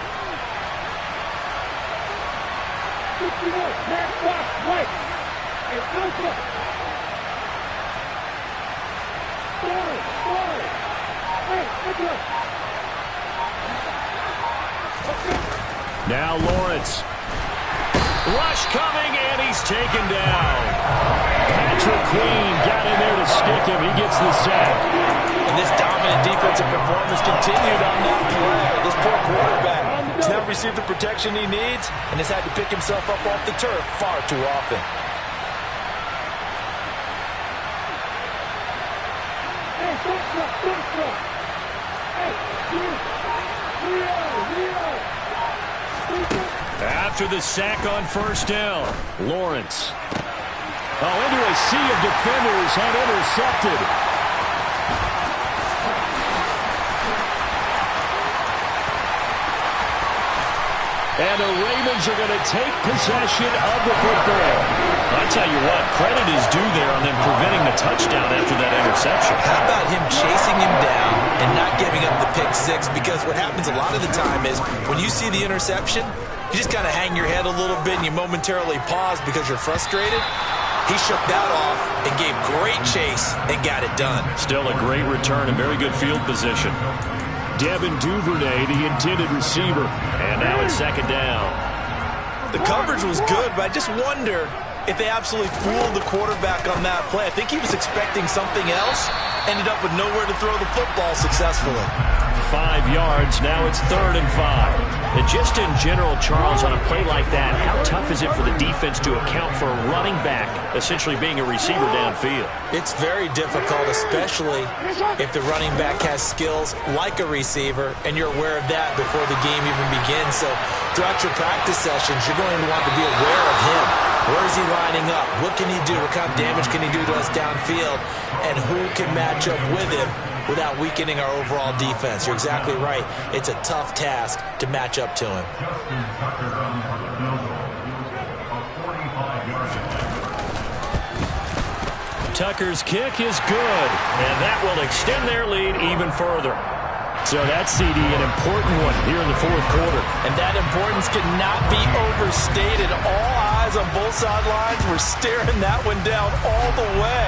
[SPEAKER 6] Now Lawrence. Rush coming, and he's taken down. Patrick Queen got in there to stick him. He gets the sack.
[SPEAKER 3] And this dominant defensive performance continued on that play. This poor quarterback has never received the protection he needs and has had to pick himself up off the turf far too often.
[SPEAKER 6] After the sack on first down, Lawrence. Oh, into a sea of defenders, had intercepted. And the Ravens are going to take possession of the football.
[SPEAKER 2] I tell you what, credit is due there on them preventing the touchdown after that interception.
[SPEAKER 3] How about him chasing him down and not giving up the pick six? Because what happens a lot of the time is when you see the interception, you just kind of hang your head a little bit and you momentarily pause because you're frustrated. He shook that off and gave great chase and got it done.
[SPEAKER 2] Still a great return and very good field position.
[SPEAKER 6] Devin Duvernay, the intended receiver.
[SPEAKER 2] And now it's second down.
[SPEAKER 3] The coverage was good, but I just wonder if they absolutely fooled the quarterback on that play. I think he was expecting something else. Ended up with nowhere to throw the football successfully.
[SPEAKER 2] 5 yards. Now it's 3rd and 5. And just in general, Charles, on a play like that, how tough is it for the defense to account for a running back essentially being a receiver downfield?
[SPEAKER 3] It's very difficult, especially if the running back has skills like a receiver, and you're aware of that before the game even begins. So throughout your practice sessions, you're going to want to be aware of him. Where is he lining up? What can he do? What kind of damage can he do to us downfield? And who can match up with him without weakening our overall defense? You're exactly right. It's a tough task to match up to him.
[SPEAKER 2] Tucker's kick is good, and that will extend their lead even further.
[SPEAKER 6] So that CD, an important one here in the fourth quarter.
[SPEAKER 3] And that importance cannot be overstated. All eyes on both sidelines were staring that one down all the way.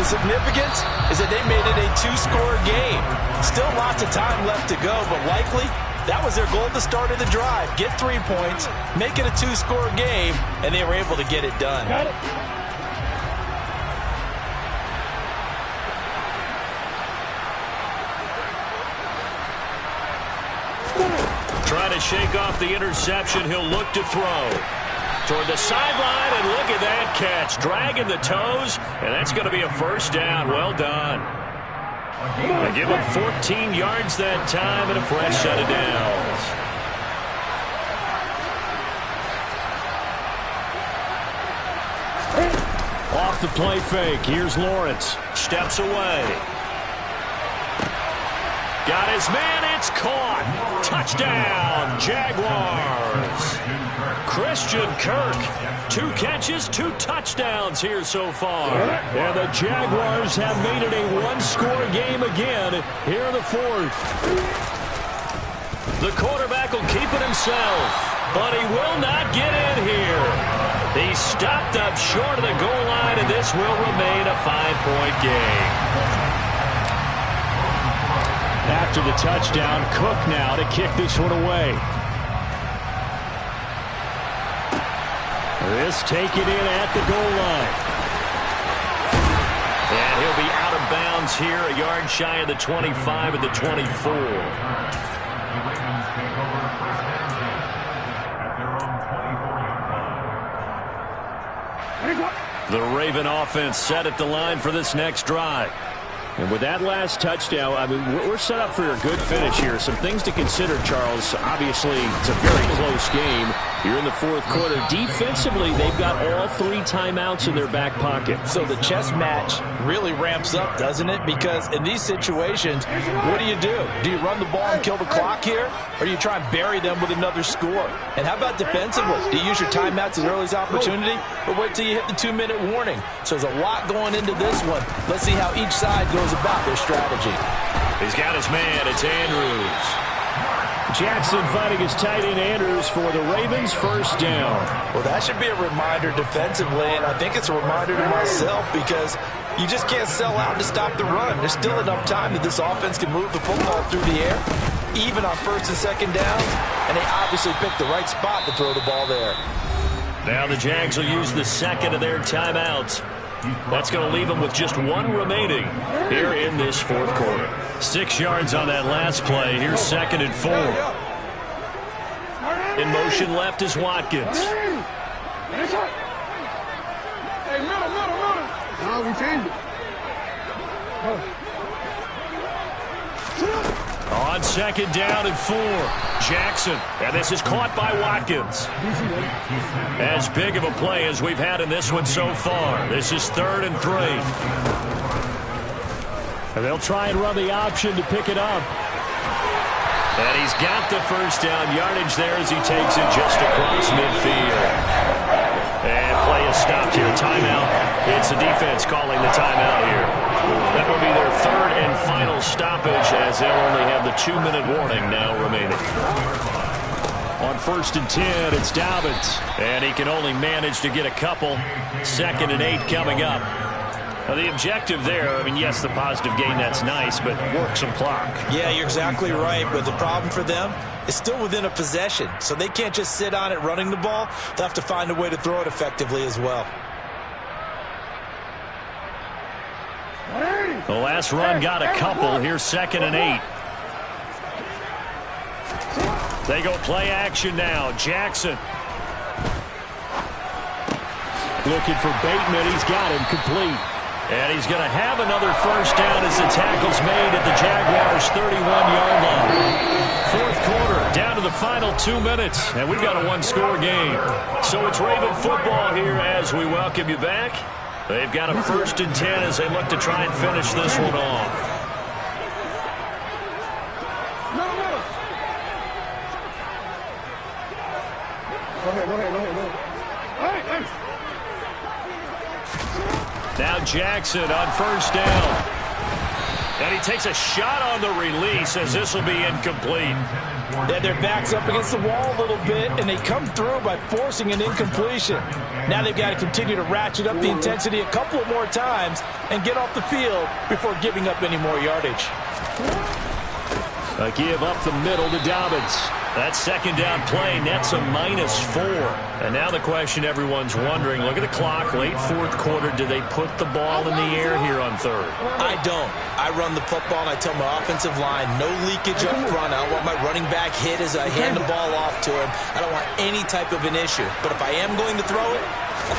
[SPEAKER 3] The significance is that they made it a 2-score game. Still lots of time left to go, but likely that was their goal at the start of the drive. Get 3 points, make it a 2-score game, and they were able to get it done.
[SPEAKER 5] Got it.
[SPEAKER 2] Trying to shake off the interception. He'll look to throw. Toward the sideline, and look at that catch. Dragging the toes, and that's going to be a first down. Well done. They give him 14 yards that time and a fresh set of downs.
[SPEAKER 6] Off the play fake. Here's Lawrence.
[SPEAKER 2] Steps away. Got his man. It's caught. Touchdown, Jaguars. Christian Kirk. 2 catches, 2 touchdowns here so far.
[SPEAKER 6] And the Jaguars have made it a 1-score game again here in the fourth.
[SPEAKER 2] The quarterback will keep it himself, but he will not get in here. He stopped up short of the goal line, and this will remain a 5-point game.
[SPEAKER 6] After the touchdown, Cook now to kick this one away. This taken in at the goal line.
[SPEAKER 2] And he'll be out of bounds here, a yard shy of the 25 at the 24. The Raven offense set at the line for this next drive.
[SPEAKER 6] And with that last touchdown, I mean, we're set up for a good finish here. Some things to consider, Charles. Obviously, it's a very close game. You're in the fourth quarter. Defensively, they've got all 3 timeouts in their back pocket.
[SPEAKER 3] So the chess match really ramps up, doesn't it? Because in these situations, what do? Do you run the ball and kill the clock here? Or do you try and bury them with another score? And how about defensively? Do you use your timeouts as early as opportunity? Or wait till you hit the 2-minute warning? So there's a lot going into this one. Let's see how each side goes about their strategy.
[SPEAKER 2] He's got his man. It's Andrews.
[SPEAKER 6] Jackson fighting his tight end Andrews for the Ravens' first down.
[SPEAKER 3] Well, that should be a reminder defensively, and I think it's a reminder to myself because you just can't sell out to stop the run. There's still enough time that this offense can move the football through the air, even on first and second downs, and they obviously picked the right spot to throw the ball there.
[SPEAKER 2] Now the Jags will use the second of their timeouts. That's going to leave them with just one remaining here in this fourth quarter. 6 yards on that last play. Here's 2nd and 4. In motion left is Watkins.
[SPEAKER 5] Hey, middle. No, we changed it.
[SPEAKER 2] On 2nd down and 4. Jackson. And this is caught by Watkins. As big of a play as we've had in this one so far. This is 3rd and 3.
[SPEAKER 6] And they'll try and run the option to pick it up.
[SPEAKER 2] And he's got the first down yardage there as he takes it just across midfield. And play is stopped here. Timeout. It's the defense calling the timeout here. That will be their 3rd and final stoppage as they'll only have the 2-minute warning now remaining. On 1st and 10, it's Dobbins. And he can only manage to get a couple. 2nd and 8 coming up. Now, the objective there, I mean, yes, the positive gain, that's nice, but work some clock.
[SPEAKER 3] Yeah, you're exactly right, but the problem for them is still within a possession, so they can't just sit on it running the ball. They'll have to find a way to throw it effectively as well.
[SPEAKER 2] The last run got a couple. Here's 2nd and 8. They go play action now. Jackson.
[SPEAKER 6] Looking for Bateman. He's got him complete.
[SPEAKER 2] And he's going to have another first down as the tackle's made at the Jaguars' 31-yard line. Fourth quarter, down to the final 2 minutes, and we've got a one-score game. So it's Raven football here as we welcome you back. They've got a 1st and 10 as they look to try and finish this one off.
[SPEAKER 5] Go ahead.
[SPEAKER 2] Now Jackson on first down. And he takes a shot on the release as this will be incomplete.
[SPEAKER 3] Yeah, their back's up against the wall a little bit, and they come through by forcing an incompletion. Now they've got to continue to ratchet up the intensity a couple of more times and get off the field before giving up any more yardage.
[SPEAKER 6] A give up the middle to Dobbins.
[SPEAKER 2] That 2nd down play nets a -4. And now the question everyone's wondering, look at the clock, late fourth quarter, do they put the ball in the air here on 3rd?
[SPEAKER 3] I don't. I run the football and I tell my offensive line, no leakage up front. I don't want my running back hit as I hand the ball off to him. I don't want any type of an issue. But if I am going to throw it,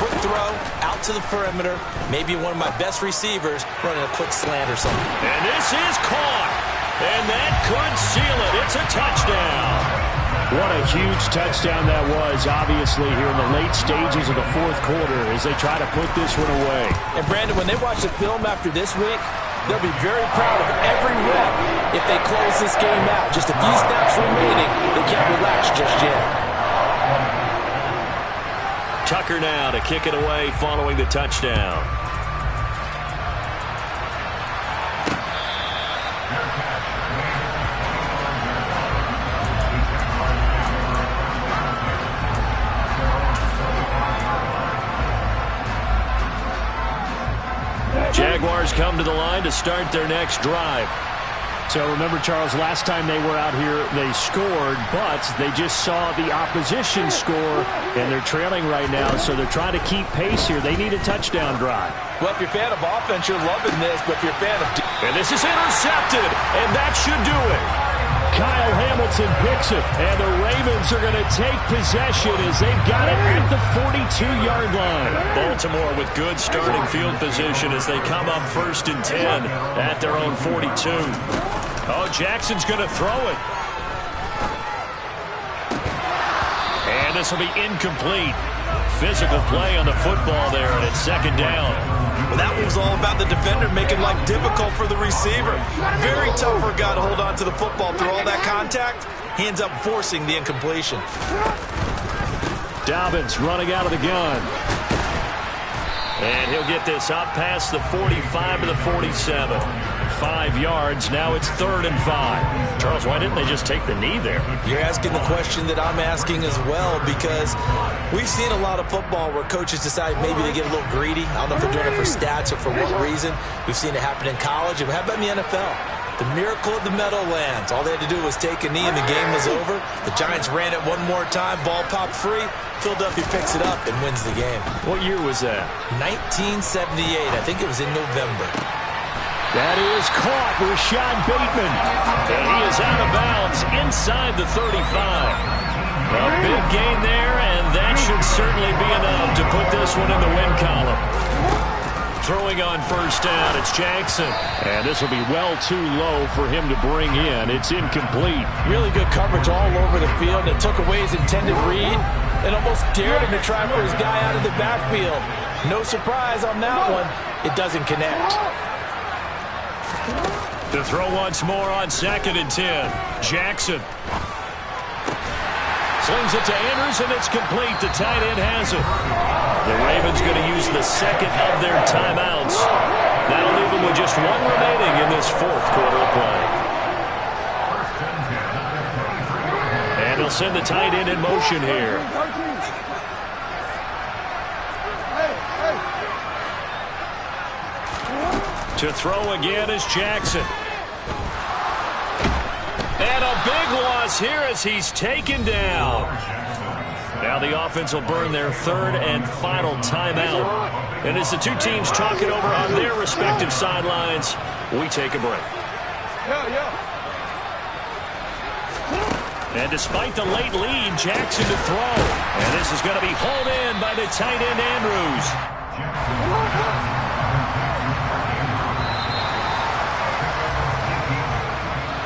[SPEAKER 3] quick throw, out to the perimeter, maybe one of my best receivers running a quick slant or something.
[SPEAKER 2] And this is caught. And that could seal it. It's a touchdown.
[SPEAKER 6] What a huge touchdown that was, obviously, here in the late stages of the fourth quarter as they try to put this one away.
[SPEAKER 3] And, Brandon, when they watch the film after this week, they'll be very proud of every rep if they close this game out. Just a few snaps remaining. They can't relax just yet.
[SPEAKER 2] Tucker now to kick it away following the touchdown. Jaguars come to the line to start their next drive.
[SPEAKER 6] So remember, Charles, last time they were out here, they scored, but they just saw the opposition score, and they're trailing right now, so they're trying to keep pace here. They need a touchdown drive.
[SPEAKER 3] Well, if you're a fan of offense, you're loving this, but if you're a fan of...
[SPEAKER 2] And this is intercepted, and that should do it.
[SPEAKER 6] Kyle Hamilton picks it, and the Ravens are going to take possession as they've got it at the 42-yard line.
[SPEAKER 2] Baltimore with good starting field position as they come up 1st and 10 at their own 42. Oh, Jackson's going to throw it. And this will be incomplete. Physical play on the football there, and it's 2nd down.
[SPEAKER 3] Well, that was all about the defender making life difficult for the receiver. Very tough for a guy to hold on to the football through all that contact. He ends up forcing the incompletion.
[SPEAKER 6] Dobbins running out of the gun.
[SPEAKER 2] And he'll get this up past the 45 to the 47. 5 yards. Now it's 3rd and 5. Charles, why didn't they just take the knee there?
[SPEAKER 3] You're asking the question that I'm asking as well, because we've seen a lot of football where coaches decide maybe they get a little greedy. I don't know if they're doing it for stats or for what reason. We've seen it happen in college. And how about in the NFL? The miracle of the Meadowlands. All they had to do was take a knee and the game was over. The Giants ran it one more time. Ball popped free. Philadelphia picks it up and wins the game.
[SPEAKER 2] What year was that?
[SPEAKER 3] 1978. I think it was in November.
[SPEAKER 2] That is caught. Rashad Bateman. And he is out of bounds inside the 35. A big gain there, and that should certainly be enough to put this one in the win column. Throwing on 1st down, it's Jackson. And this will be well too low for him to bring in. It's incomplete.
[SPEAKER 3] Really good coverage all over the field. It took away his intended read and almost dared him to try for his guy out of the backfield. No surprise on that one. It doesn't connect.
[SPEAKER 2] To throw once more on 2nd and 10. Jackson. Slings it to Andrews, and it's complete. The tight end has it. The Ravens going to use the 2nd of their timeouts. That'll leave them with just 1 remaining in this 4th quarter of play. And they'll send the tight end in motion here. To throw again is Jackson. And a big loss here as he's taken down. Now the offense will burn their 3rd and final timeout. And as the two teams talk it over on their respective sidelines, we take a break. And despite the late lead, Jackson to throw. And this is going to be hauled in by the tight end Andrews.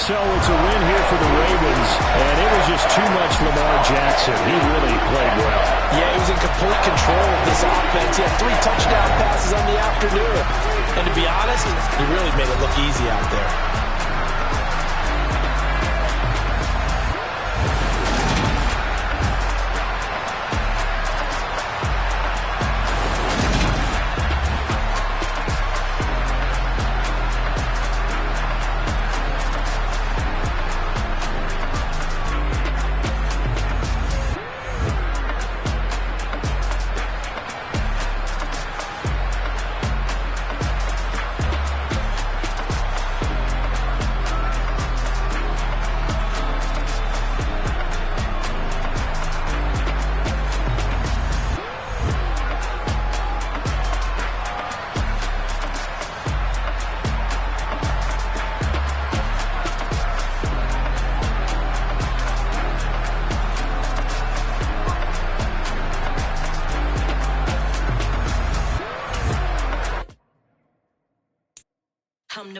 [SPEAKER 6] So it's a win here for the Ravens, and it was just too much Lamar Jackson. He really played well.
[SPEAKER 3] Yeah, he was in complete control of this offense. He had 3 touchdown passes on the afternoon. And to be honest, he really made it look easy out there.